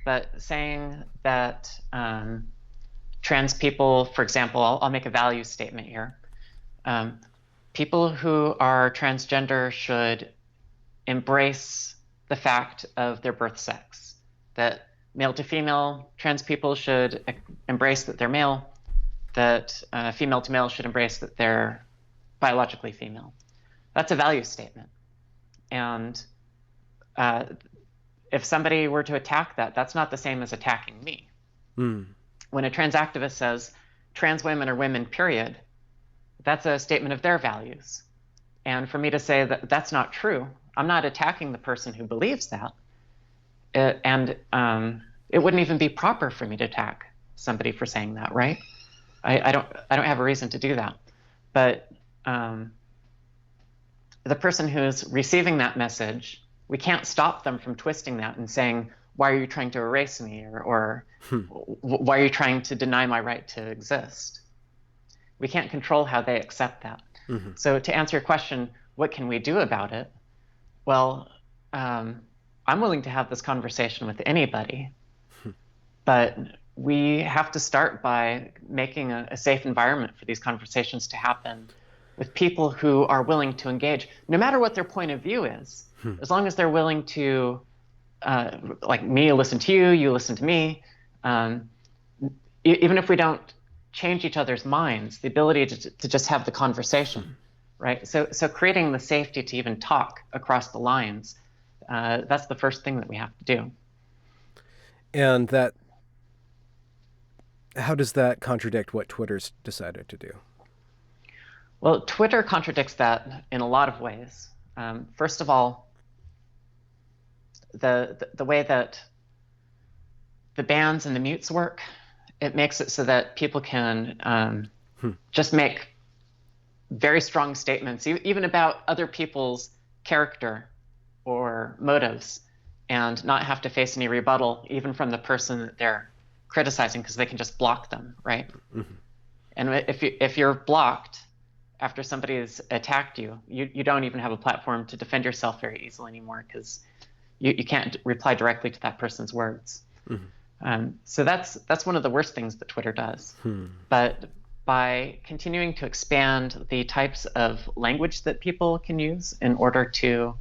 B: But saying that trans people, for example, I'll make a value statement here. People who are transgender should embrace the fact of their birth sex, that male to female trans people should embrace that they're male, that female to male should embrace that they're biologically female. That's a value statement. And if somebody were to attack that, that's not the same as attacking me. When a trans activist says trans women are women, period, that's a statement of their values. And for me to say that that's not true, I'm not attacking the person who believes that. It wouldn't even be proper for me to attack somebody for saying that, right? I don't have a reason to do that. But the person who's receiving that message, we can't stop them from twisting that and saying, why are you trying to erase me? Or why are you trying to deny my right to exist? We can't control how they accept that. So to answer your question, what can we do about it? Well, I'm willing to have this conversation with anybody, but we have to start by making a safe environment for these conversations to happen with people who are willing to engage, no matter what their point of view is, as long as they're willing to, like me, listen to you, you listen to me, even if we don't change each other's minds, the ability to just have the conversation, right? So creating the safety to even talk across the lines. that's the first thing that we have to do.
A: And how does that contradict what Twitter's decided to do?
B: Well, Twitter contradicts that in a lot of ways. First of all, the way that the bans and the mutes work, it makes it so that people can just make very strong statements, even about other people's character or motives, and not have to face any rebuttal, even from the person that they're criticizing, because they can just block them, right? Mm-hmm. And if you're blocked after somebody has attacked you, you don't even have a platform to defend yourself very easily anymore, because you can't reply directly to that person's words. Mm-hmm. So that's one of the worst things that Twitter does. But by continuing to expand the types of language that people can use in order to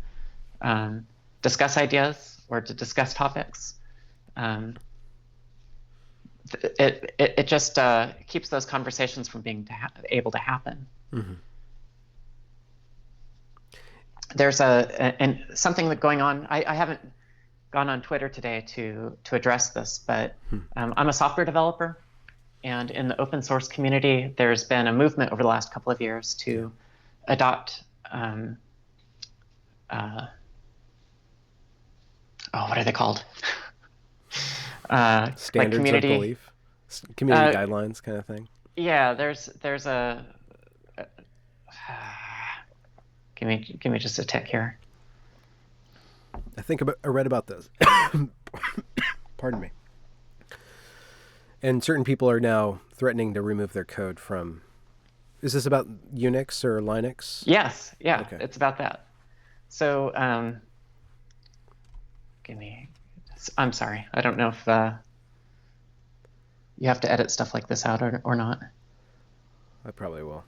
B: discuss ideas or to discuss topics, it just keeps those conversations from being able to happen. Mm-hmm. There's something that's going on. I haven't gone on Twitter today to address this, but I'm a software developer, and in the open source community, there's been a movement over the last couple of years to adopt what are they called?
A: Standards like community, of belief, community guidelines, kind of thing.
B: Yeah, there's a. Give me just a tick here.
A: I read about this. Pardon me. And certain people are now threatening to remove their code from. Is this about Unix or Linux?
B: Yes, yeah, okay. It's about that. So, I'm sorry. I don't know if you have to edit stuff like this out or not.
A: I probably will.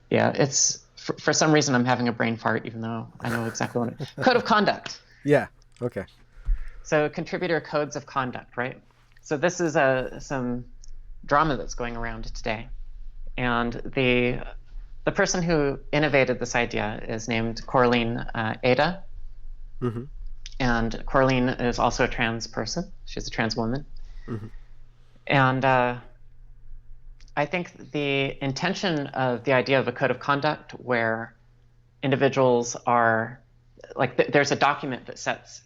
B: Yeah, it's for some reason I'm having a brain fart, even though I know exactly what it is. Code of conduct.
A: Yeah. Okay.
B: So contributor codes of conduct, right? So this is some drama that's going around today, and the person who innovated this idea is named Corinna Ada. Mm-hmm. And Corinna is also a trans person. She's a trans woman. Mm-hmm. And I think the intention of the idea of a code of conduct where individuals are, like, there's a document that sets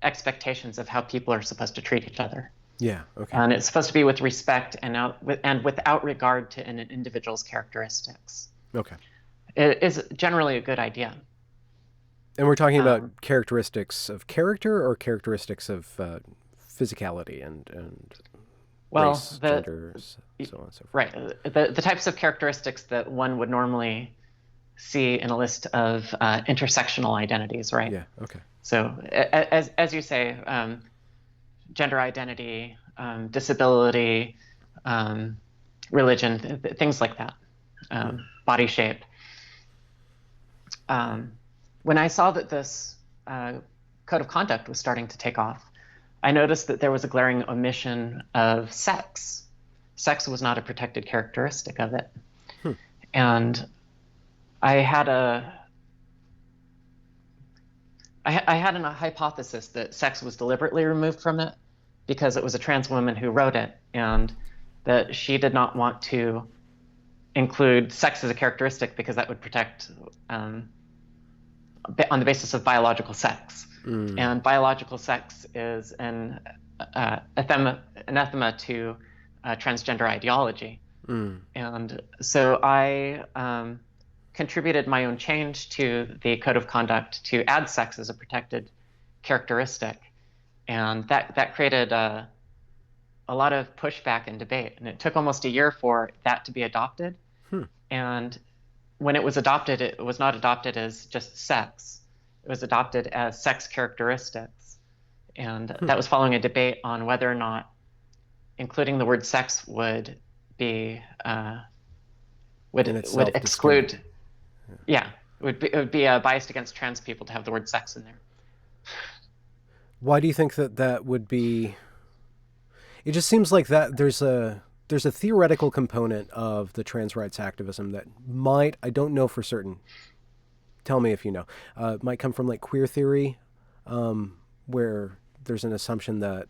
B: expectations of how people are supposed to treat each other.
A: Yeah, okay.
B: And it's supposed to be with respect and without regard to an individual's characteristics. Okay. It is generally a good idea.
A: And we're talking about characteristics of character or characteristics of physicality and race, gender, so on and so forth.
B: Right. The types of characteristics that one would normally see in a list of intersectional identities, right?
A: Yeah, okay.
B: So as you say, gender identity, disability, religion, things like that, body shape. When I saw that this code of conduct was starting to take off, I noticed that there was a glaring omission of sex. Sex was not a protected characteristic of it. And I had a hypothesis that sex was deliberately removed from it because it was a trans woman who wrote it, and that she did not want to include sex as a characteristic because that would protect on the basis of biological sex. And biological sex is an anathema to transgender ideology. And so I contributed my own change to the code of conduct to add sex as a protected characteristic. And that created a lot of pushback and debate. And it took almost a year for that to be adopted. And when it was adopted, it was not adopted as just sex. It was adopted as sex characteristics. And that was following a debate on whether or not including the word sex would be would exclude. Yeah, it would be biased against trans people to have the word sex in there.
A: Why do you think that would be? It just seems like that there's a theoretical component of the trans rights activism that might, I don't know for certain, tell me if you know, might come from like queer theory where there's an assumption that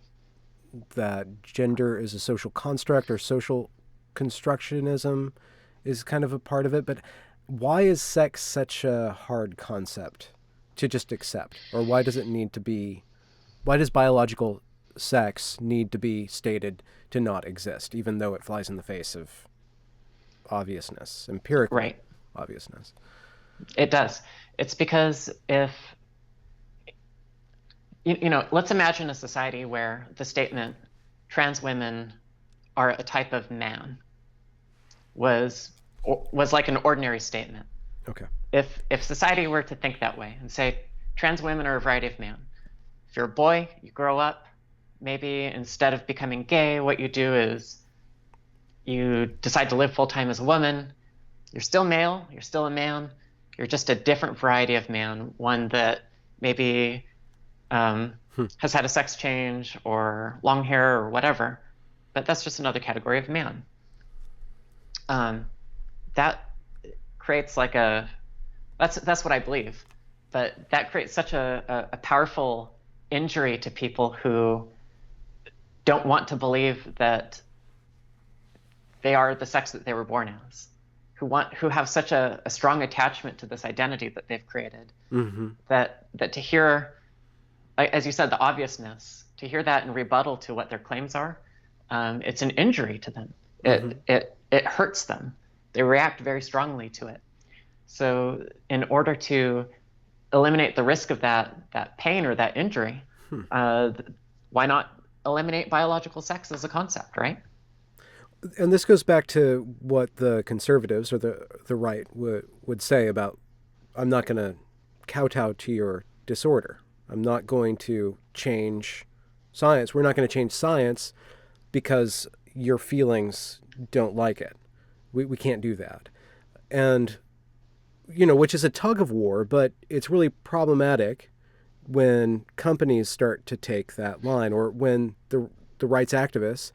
A: gender is a social construct, or social constructionism is kind of a part of it. But why is sex such a hard concept to just accept? Or why does it need to be, why does biological sex need to be stated to not exist, even though it flies in the face of obviousness, empirical
B: Right.
A: obviousness?
B: It does. It's because if, let's imagine a society where the statement trans women are a type of man was like an ordinary statement.
A: Okay.
B: If society were to think that way and say trans women are a variety of man, if you're a boy, you grow up, maybe instead of becoming gay, what you do is you decide to live full time as a woman. You're still male, you're still a man, you're just a different variety of man, one that maybe has had a sex change or long hair or whatever, but that's just another category of man. That creates like that's what I believe, but that creates such a powerful injury to people who don't want to believe that they are the sex that they were born as, who have such a strong attachment to this identity that they've created, that to hear, as you said, the obviousness, to hear that in rebuttal to what their claims are, it's an injury to them. It hurts them. They react very strongly to it. So in order to eliminate the risk of that pain or that injury, why not eliminate biological sex as a concept, right?
A: And this goes back to what the conservatives or the right would say about, I'm not going to kowtow to your disorder. I'm not going to change science. We're not going to change science because your feelings don't like it. We can't do that. And, which is a tug of war, but it's really problematic when companies start to take that line, or when the rights activists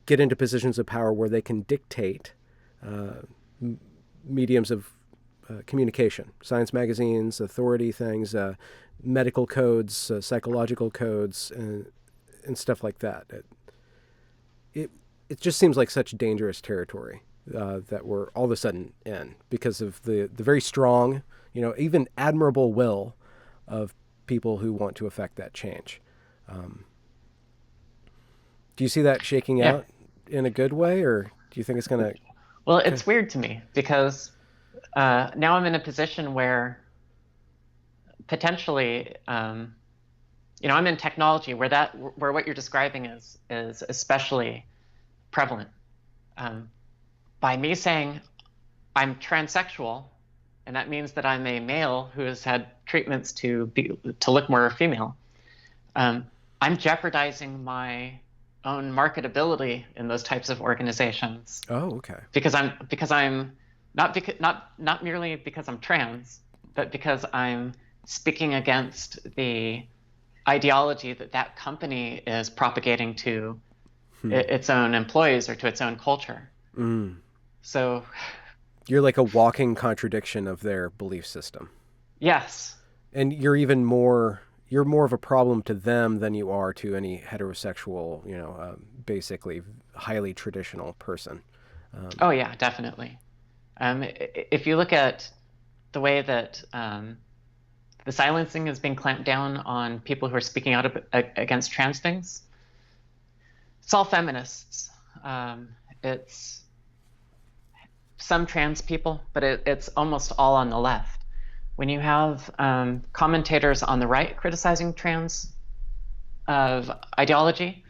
A: get into positions of power where they can dictate mediums of communication, science magazines, authority things, medical codes, psychological codes, and stuff like that. It just seems like such dangerous territory that we're all of a sudden in, because of the very strong, even admirable will of people who want to affect that change. Do you see that shaking
B: Yeah.
A: out in a good way, or do you think it's going to...
B: Well, it's weird to me because now I'm in a position where potentially, I'm in technology where what you're describing is especially prevalent. By me saying I'm transsexual, and that means that I'm a male who has had treatments to look more female, I'm jeopardizing my own marketability in those types of organizations.
A: Oh, okay.
B: Because I'm not merely because I'm trans, but because I'm speaking against the ideology that company is propagating to its own employees or to its own culture. So
A: you're like a walking contradiction of their belief system.
B: Yes.
A: And you're more of a problem to them than you are to any heterosexual, basically highly traditional person.
B: Oh yeah, definitely. If you look at the way that the silencing is being clamped down on people who are speaking out against trans things, it's all feminists. It's some trans people, but it's almost all on the left. When you have commentators on the right criticizing trans ideology,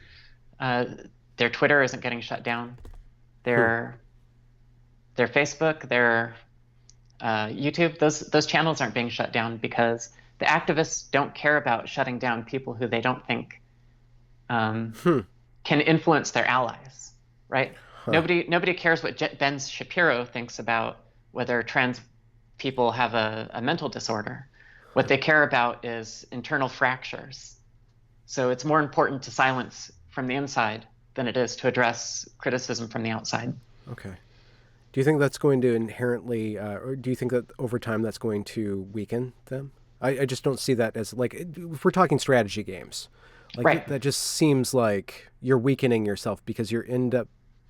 B: their Twitter isn't getting shut down. Their Facebook, their YouTube, those channels aren't being shut down because the activists don't care about shutting down people who they don't think can influence their allies, right? Nobody cares what Ben Shapiro thinks about whether trans people have a mental disorder. What they care about is internal fractures. So it's more important to silence from the inside than it is to address criticism from the outside.
A: Okay. Do you think that's going to inherently, or do you think that over time that's going to weaken them? I just don't see that as like, if we're talking strategy games, like
B: Right.
A: that just seems like you're weakening yourself because you're end up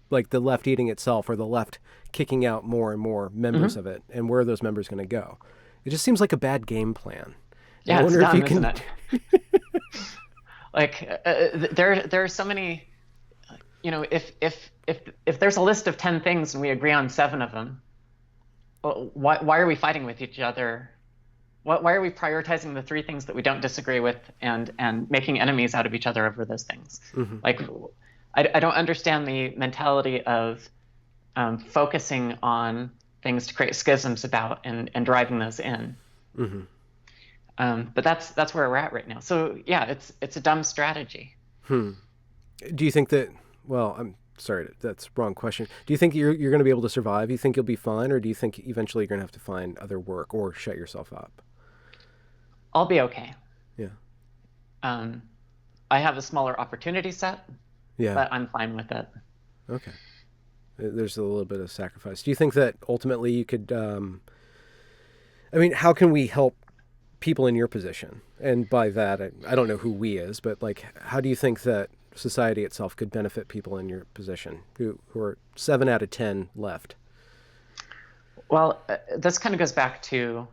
A: like the left eating itself or the left kicking out more and more members
B: Hmm.
A: of it. And where are those members going to go? It just seems like a bad game plan. And I
B: Yeah, it's
A: wonder if you
B: dumb, isn't
A: can.
B: it? Like there are so many, if there's a list of 10 things and we agree on 7 of them, well, why are we fighting with each other? Why are we prioritizing the 3 things that we don't disagree with and making enemies out of each other over those things?
A: Hmm.
B: Like, I don't understand the mentality of focusing on things to create schisms about and driving those in.
A: Hmm.
B: But that's where we're at right now. So yeah, it's a dumb strategy.
A: Hmm. Do you think that? Well, I'm sorry, that's wrong question. Do you think you're going to be able to survive? You think you'll be fine, or do you think eventually you're going to have to find other work or shut yourself up?
B: I'll be okay.
A: Yeah.
B: Um, I have a smaller opportunity set,
A: Yeah.
B: but I'm fine with it.
A: Okay. There's a little bit of sacrifice. Do you think that ultimately you could? I mean, how can we help people in your position? And by that, I don't know who we is, but like, how do you think that society itself could benefit people in your position who are 7 out of 10 left?
B: Well, this kind of goes back to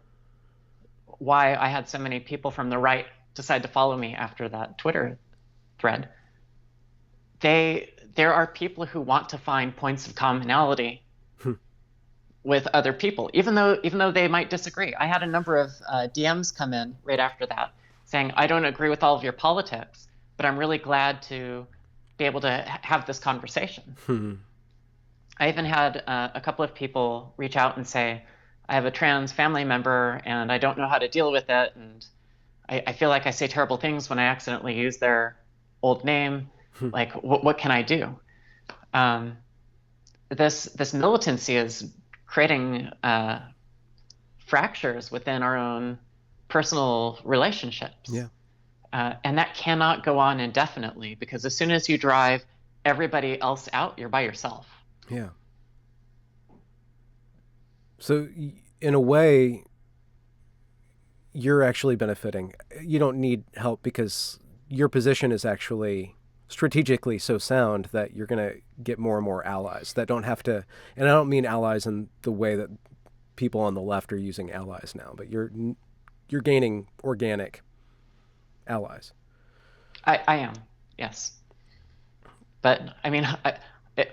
B: why I had so many people from the right decide to follow me after that Twitter thread. There are people who want to find points of commonality
A: Hmm.
B: with other people, even though they might disagree. I had a number of DMs come in right after that saying, I don't agree with all of your politics, but I'm really glad to be able to have this conversation.
A: Hmm.
B: I even had a couple of people reach out and say, I have a trans family member and I don't know how to deal with it. And I feel like I say terrible things when I accidentally use their old name.
A: Hmm.
B: Like, what can I do? Um, this militancy is creating fractures within our own personal relationships.
A: Yeah.
B: And that cannot go on indefinitely because as soon as you drive everybody else out, you're by yourself.
A: Yeah. So in a way, you're actually benefiting. You don't need help because your position is actually strategically so sound that you're going to get more and more allies that don't have to. And I don't mean allies in the way that people on the left are using allies now, but you're gaining organic allies.
B: I am, yes. But I mean, it,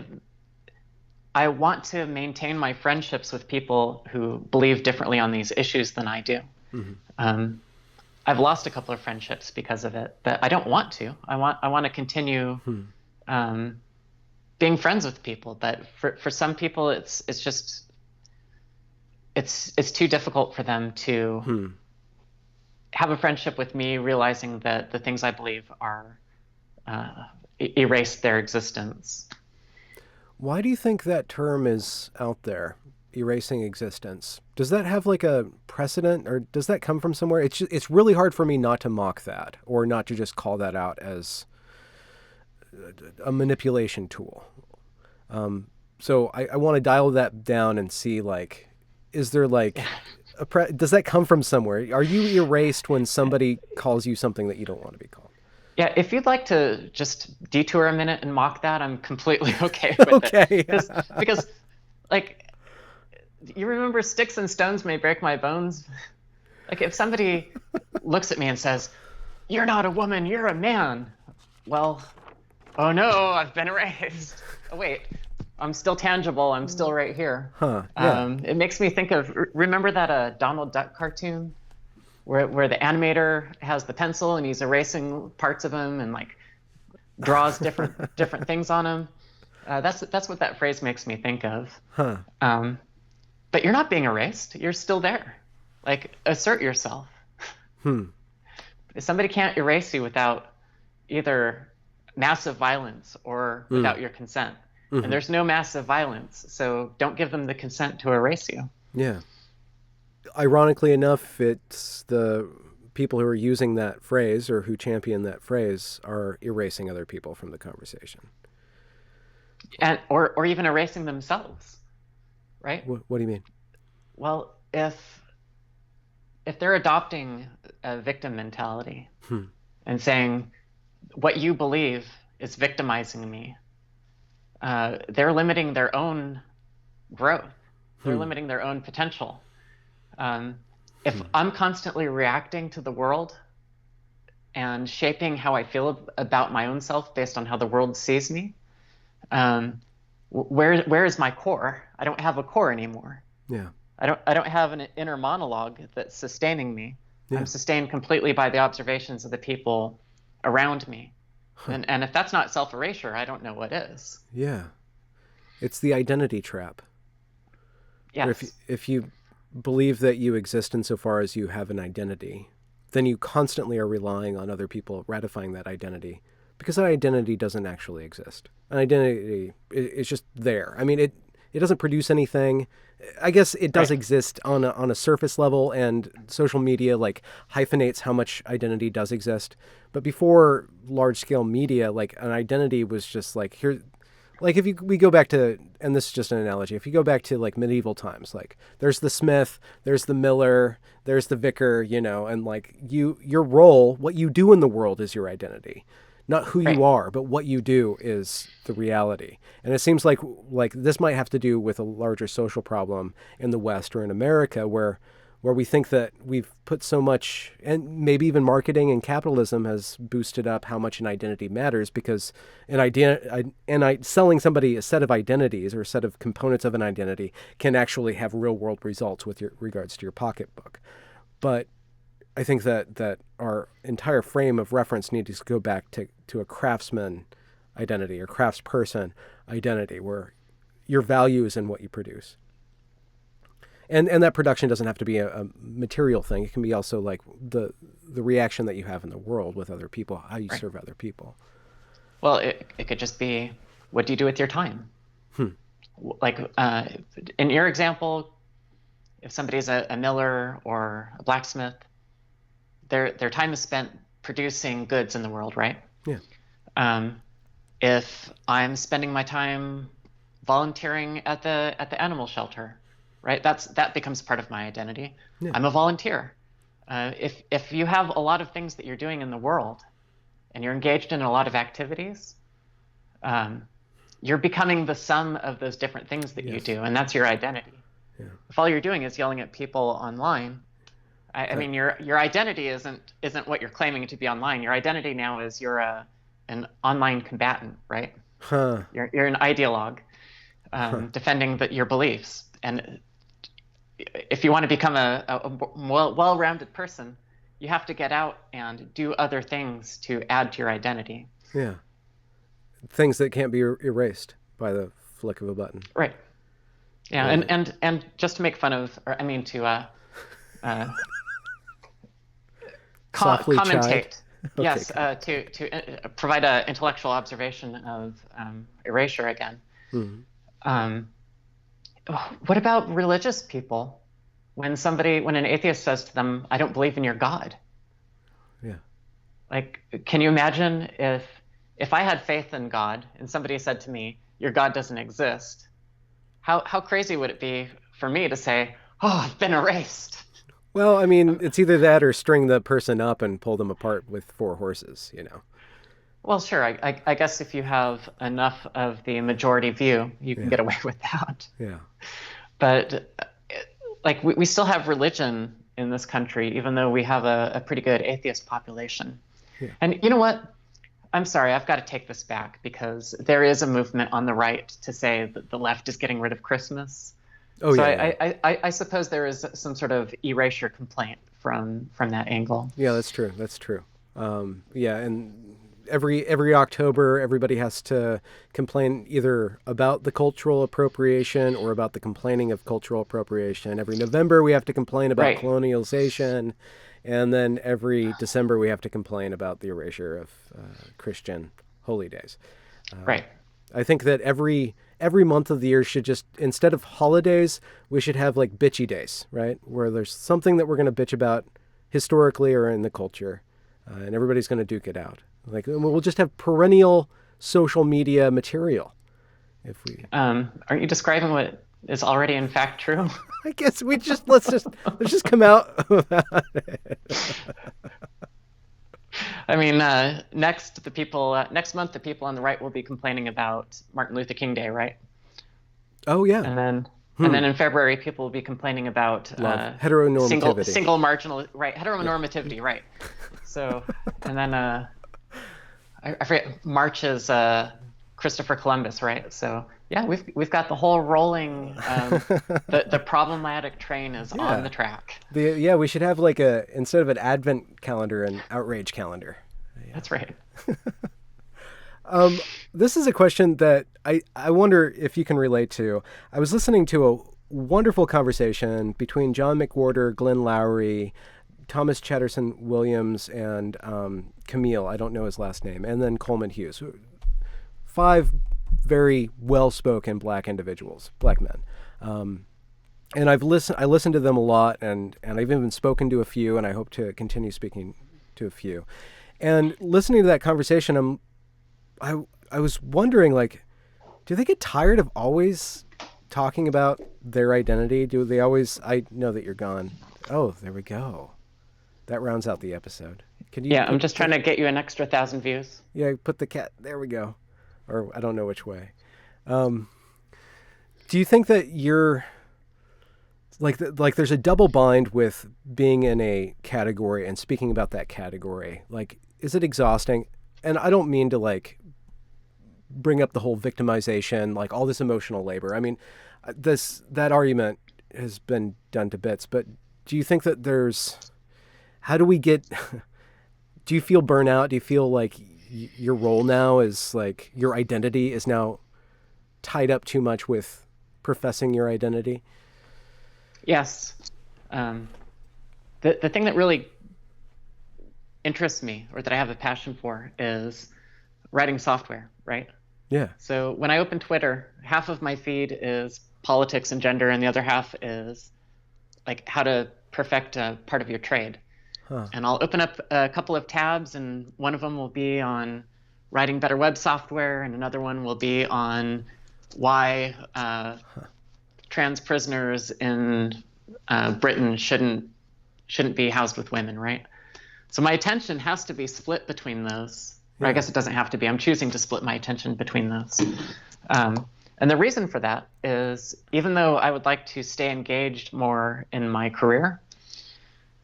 B: I want to maintain my friendships with people who believe differently on these issues than I do.
A: Hmm.
B: Um, I've lost a couple of friendships because of it, but I don't want to. I want to continue
A: Hmm.
B: um, being friends with people. But for some people, it's just it's too difficult for them to
A: Hmm.
B: have a friendship with me, realizing that the things I believe are erase their existence.
A: Why do you think that term is out there? Erasing existence. Does that have like a precedent, or does that come from somewhere? It's really hard for me not to mock that or not to just call that out as a manipulation tool. So I want to dial that down and see like, is there like does that come from somewhere? Are you erased when somebody calls you something that you don't want to be called?
B: Yeah, if you'd like to just detour a minute and mock that, I'm completely okay with it.
A: Okay.
B: Because like you remember sticks and stones may break my bones. Like if somebody looks at me and says, "You're not a woman, you're a man." Well, oh no, I've been erased. Oh wait, I'm still tangible. I'm still right here.
A: Huh. Yeah.
B: It makes me think of remember that Donald Duck cartoon where the animator has the pencil and he's erasing parts of him and like draws different things on him. That's what that phrase makes me think of.
A: Huh.
B: But you're not being erased. You're still there. Like assert yourself.
A: Hmm.
B: Somebody can't erase you without either massive violence or without your consent.
A: Mm-hmm.
B: And there's no massive violence, so don't give them the consent to erase you.
A: Yeah. Ironically enough, it's the people who are using that phrase or who champion that phrase are erasing other people from the conversation.
B: And or even erasing themselves, right?
A: What do you mean?
B: Well, if they're adopting a victim mentality
A: Hmm.
B: and saying what you believe is victimizing me, they're limiting their own growth. They're
A: Hmm.
B: limiting their own potential. Um, if
A: Hmm.
B: I'm constantly reacting to the world and shaping how I feel about my own self based on how the world sees me, um, where is my core? I don't have a core anymore.
A: Yeah.
B: I don't have an inner monologue that's sustaining me. I'm
A: Yeah.
B: sustained completely by the observations of the people around me.
A: Huh.
B: And if that's not self-erasure, I don't know what is.
A: Yeah. It's the identity trap. Or
B: Yes.
A: if you believe that you exist insofar as you have an identity, then you constantly are relying on other people ratifying that identity because that identity doesn't actually exist. An identity is just there. I mean, it doesn't produce anything. I guess it does
B: Right.
A: exist on a surface level, and social media like hyphenates how much identity does exist. But before large scale media, like an identity was just like here, like if we go back to, and this is just an analogy, if you go back to like medieval times, like there's the smith, there's the miller, there's the vicar, and like your role, what you do in the world is your identity, not who you
B: Right.
A: are, but what you do is the reality. And it seems like this might have to do with a larger social problem in the West or in America, where we think that we've put so much, and maybe even marketing and capitalism has boosted up how much an identity matters, because selling somebody a set of identities or a set of components of an identity can actually have real world results with your regards to your pocketbook. But I think that our entire frame of reference needs to go back to a craftsman identity or craftsperson identity, where your value is in what you produce. And that production doesn't have to be a material thing. It can be also like the reaction that you have in the world with other people, how you
B: Right.
A: serve other people.
B: Well, it could just be, what do you do with your time?
A: Hmm.
B: Like in your example, if somebody's a miller or a blacksmith, their time is spent producing goods in the world, right?
A: Yeah.
B: Um, if I'm spending my time volunteering at the animal shelter, right? That becomes part of my identity.
A: Yeah.
B: I'm a volunteer. If you have a lot of things that you're doing in the world and you're engaged in a lot of activities, um, you're becoming the sum of those different things that you
A: Yes.
B: do, and that's your identity.
A: Yeah.
B: If all you're doing is yelling at people online, I
A: That.
B: mean, your identity isn't what you're claiming to be online. Your identity now is you're an online combatant, right?
A: Huh.
B: You're an ideologue,
A: Huh.
B: defending your beliefs. And if you want to become a well-rounded person, you have to get out and do other things to add to your identity.
A: Yeah. Things that can't be erased by the flick of a button.
B: Right. Yeah.
A: Or
B: And just to make fun of, or I mean to uh,
A: softly chide.
B: commentate.
A: Okay.
B: Yes, to provide an intellectual observation of erasure again.
A: Mm-hmm.
B: Um, what about religious people? When an atheist says to them, "I don't believe in your God,"
A: Yeah.
B: like, can you imagine if I had faith in God and somebody said to me, "Your God doesn't exist"? How crazy would it be for me to say, "Oh, I've been erased"?
A: Well, I mean, it's either that or string the person up and pull them apart with four horses.
B: Well, sure. I guess if you have enough of the majority view, you can
A: Yeah.
B: get away with that.
A: Yeah.
B: But like we still have religion in this country, even though we have a pretty good atheist population.
A: Yeah.
B: And you know what? I'm sorry, I've got to take this back because there is a movement on the right to say that the left is getting rid of Christmas.
A: Oh,
B: So
A: yeah. Yeah.
B: I suppose there is some sort of erasure complaint from that angle.
A: Yeah, that's true. That's true. Yeah, and every October, everybody has to complain either about the cultural appropriation or about the complaining of cultural appropriation. Every November, we have to complain about
B: Right.
A: colonialization, and then every December, we have to complain about the erasure of Christian holy days.
B: Right.
A: I think that every month of the year should just, instead of holidays, we should have like bitchy days, right? Where there's something that we're going to bitch about historically or in the culture, and everybody's going to duke it out. Like we'll just have perennial social media material if we.
B: Aren't you describing is already in fact true.
A: I guess let's just come out about it.
B: I mean, next month, the people on the right will be complaining about Martin Luther King Day, right?
A: Oh yeah.
B: And then in February, people will be complaining about
A: Love heteronormativity.
B: single marginal, right? Heteronormativity, right? So, and then I forget, March is Christopher Columbus, right? So yeah, we've got the whole rolling. The problematic train is on the track.
A: We should have like instead of an advent calendar, an outrage calendar. Yeah.
B: That's right.
A: This is a question that I wonder if you can relate to. I was listening to a wonderful conversation between John McWhorter, Glenn Lowry, Thomas Chatterton Williams, and Camille, I don't know his last name, and then Coleman Hughes. 5 very well-spoken black individuals, black men. And I listened to them a lot, and I've even spoken to a few, and I hope to continue speaking to a few. And listening to that conversation, I was wondering, like, do they get tired of always talking about their identity? Do they always, I know that you're gone. Oh, there we go. That rounds out the episode.
B: I'm just trying to get you an extra 1,000 views.
A: Yeah, put the cat, there we go. Or I don't know which way. Do you think that you're, like there's a double bind with being in a category and speaking about that category? Like, is it exhausting? And I don't mean to, like, bring up the whole victimization, like all this emotional labor. I mean, that argument has been done to bits, but do you think that how do we get, do you feel burnout? Do you feel like your role now is like, your identity is now tied up too much with professing your identity?
B: Yes. The thing that really interests me, or that I have a passion for, is writing software, right?
A: Yeah.
B: So when I open Twitter, half of my feed is politics and gender, and the other half is like how to perfect a part of your trade. Huh. And I'll open up a couple of tabs, and one of them will be on writing better web software, and another one will be on why trans prisoners in Britain shouldn't be housed with women, right? So my attention has to be split between those. Or I guess it doesn't have to be. I'm choosing to split my attention between those. And the reason for that is, even though I would like to stay engaged more in my career,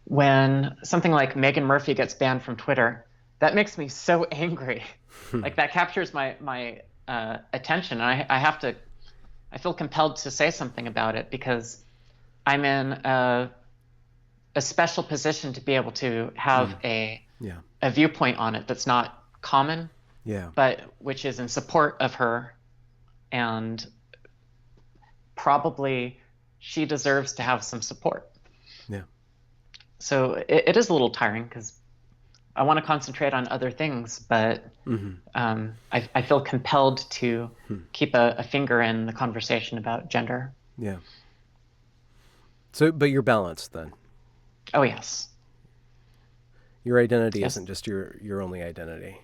B: when something like Megan Murphy gets banned from Twitter, that makes me so angry. Like, that captures my attention. And I feel compelled to say something about it, because I'm in a special position to be able to have a viewpoint on it that's not common, but which is in support of her, and probably she deserves to have some support. Yeah. So it is a little tiring, because I want to concentrate on other things, but I feel compelled to keep a finger in the conversation about gender.
A: Yeah. So, but you're balanced then?
B: Oh, yes.
A: Your identity isn't just your only identity.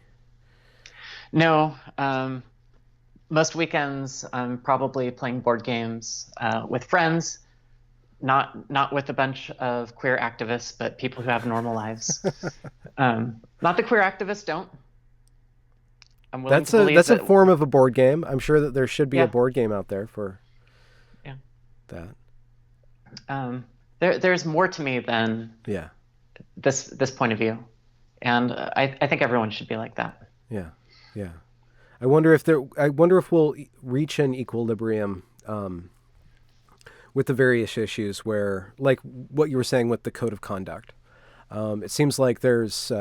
B: No. Most weekends I'm probably playing board games with friends, not with a bunch of queer activists, but people who have normal lives. Not that queer activists don't. I'm willing to believe
A: that's a form of a board game. I'm sure that there should be a board game out there for that.
B: There's more to me than this point of view, and I think everyone should be like that. Yeah.
A: Yeah. I wonder if we'll reach an equilibrium with the various issues where, like what you were saying with the code of conduct. It seems like there's,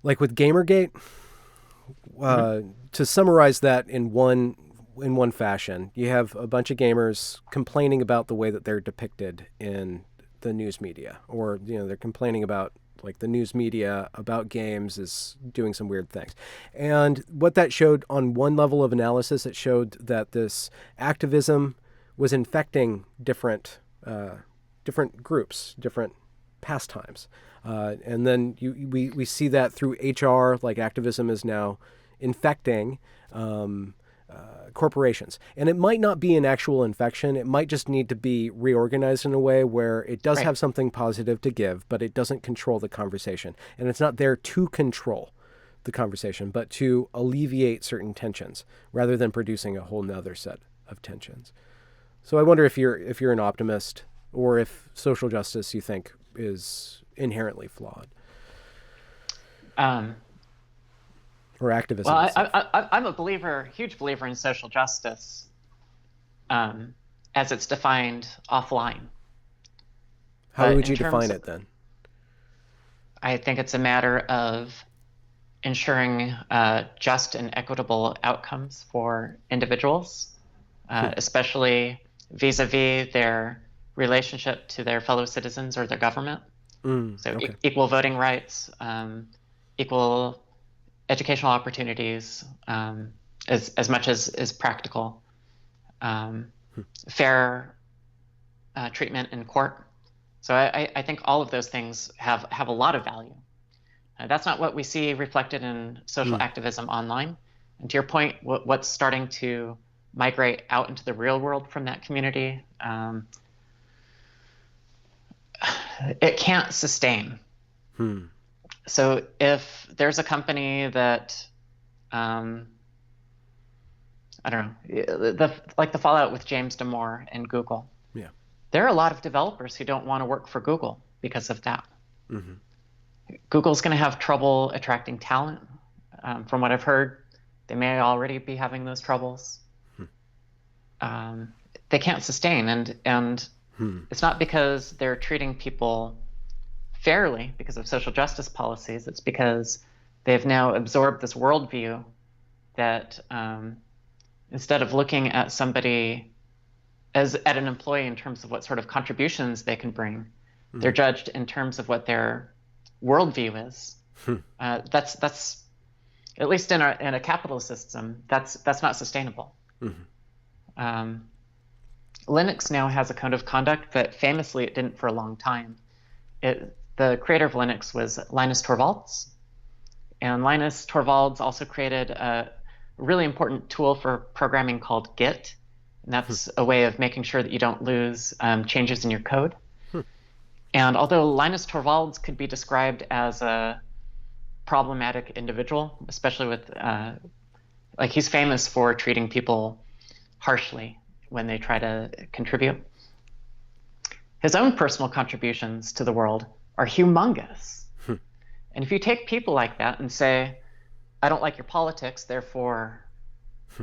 A: like with Gamergate, to summarize that in one fashion, you have a bunch of gamers complaining about the way that they're depicted in the news media, or, they're complaining about, like, the news media about games is doing some weird things. And what that showed on one level of analysis, it showed that this activism was infecting different groups, different pastimes. And then we see that through HR, like activism is now infecting corporations. And it might not be an actual infection. It might just need to be reorganized in a way where it does
B: Right.
A: have something positive to give, but it doesn't control the conversation. And it's not there to control the conversation, but to alleviate certain tensions rather than producing a whole nother set of tensions. So I wonder if you're an optimist, or if social justice you think is inherently flawed,
B: Um,
A: or
B: well,
A: activism itself.
B: I'm a believer, huge believer in social justice, as it's defined offline.
A: How
B: But
A: would
B: in
A: you define
B: terms,
A: it then?
B: I think it's a matter of ensuring just and equitable outcomes for individuals, especially vis-a-vis their relationship to their fellow citizens or their government. So
A: Okay.
B: equal voting rights, equal educational opportunities, as much as is practical, fair treatment in court. So I think all of those things have a lot of value. That's not what we see reflected in social activism online. And to your point, what's starting to migrate out into the real world from that community, it can't sustain. So if there's a company that, I don't know, like the fallout with James Damore and Google,
A: Yeah.
B: there are a lot of developers who don't want to work for Google because of that. Google's going to have trouble attracting talent. From what I've heard, they may already be having those troubles. They can't sustain, and it's not because they're treating people fairly because of social justice policies. It's because they've now absorbed this worldview that instead of looking at somebody as at an employee in terms of what sort of contributions they can bring, they're judged in terms of what their worldview is. That's at least in a capitalist system, that's not sustainable. Linux now has a code of conduct, but famously it didn't for a long time. The creator of Linux was Linus Torvalds, and Linus Torvalds also created a really important tool for programming called Git, and that's a way of making sure that you don't lose changes in your code. And although Linus Torvalds could be described as a problematic individual, especially with, like, he's famous for treating people harshly when they try to contribute, his own personal contributions to the world are humongous. And if you take people like that and say, I don't like your politics, therefore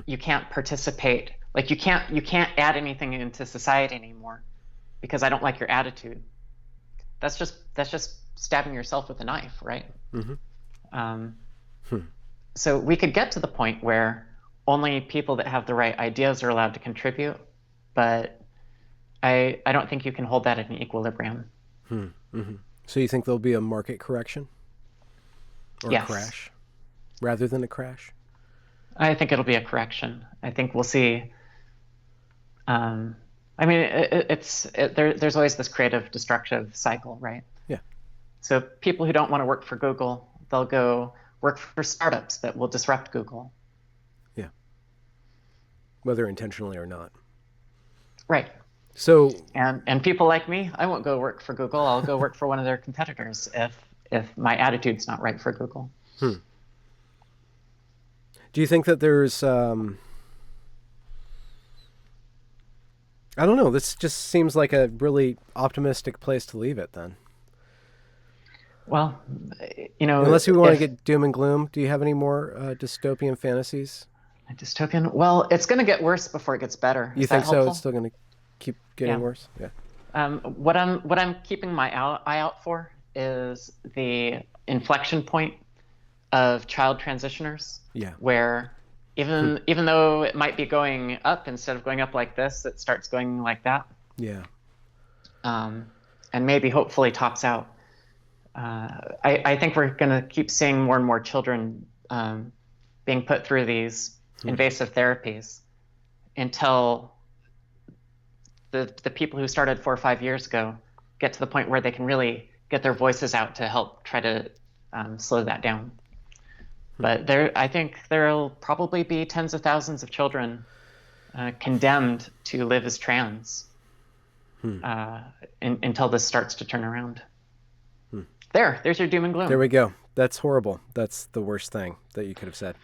B: you can't participate, like you can't add anything into society anymore because I don't like your attitude. That's just stabbing yourself with a knife, right? So we could get to the point where only people that have the right ideas are allowed to contribute, but I don't think you can hold that at an equilibrium.
A: So you think there'll be a market correction or
B: Yes.
A: a crash rather than a crash?
B: I think it'll be a correction. I think we'll see. I mean, there's always this creative destructive cycle, right?
A: Yeah.
B: So people who don't want to work for Google, they'll go work for startups that will disrupt Google.
A: Yeah. Whether intentionally or not.
B: Right.
A: So,
B: And people like me, I won't go work for Google. I'll go work for one of their competitors if my attitude's not right for Google.
A: do you think that there's I don't know, this just seems like a really optimistic place to leave it then.
B: Well, you know,
A: Unless we want to get doom and gloom, do you have any more dystopian fantasies?
B: dystopian. Well, it's going to get worse before it gets better.
A: You
B: Is
A: think
B: that
A: so?
B: helpful?
A: It's still going to keep getting
B: Yeah.
A: worse? Yeah.
B: What I'm keeping my eye out for is the inflection point of child transitioners.
A: Yeah.
B: Where even though it might be going up, instead of going up like this, it starts going like that.
A: Yeah.
B: And maybe hopefully tops out. I think we're going to keep seeing more and more children being put through these invasive therapies until the people who started 4 or 5 years ago get to the point where they can really get their voices out to help try to slow that down. But I think there'll probably be tens of thousands of children condemned to live as trans uh, until this starts to turn around. There's your doom and
A: There
B: gloom.
A: we go. That's horrible. That's the worst thing that you could have said.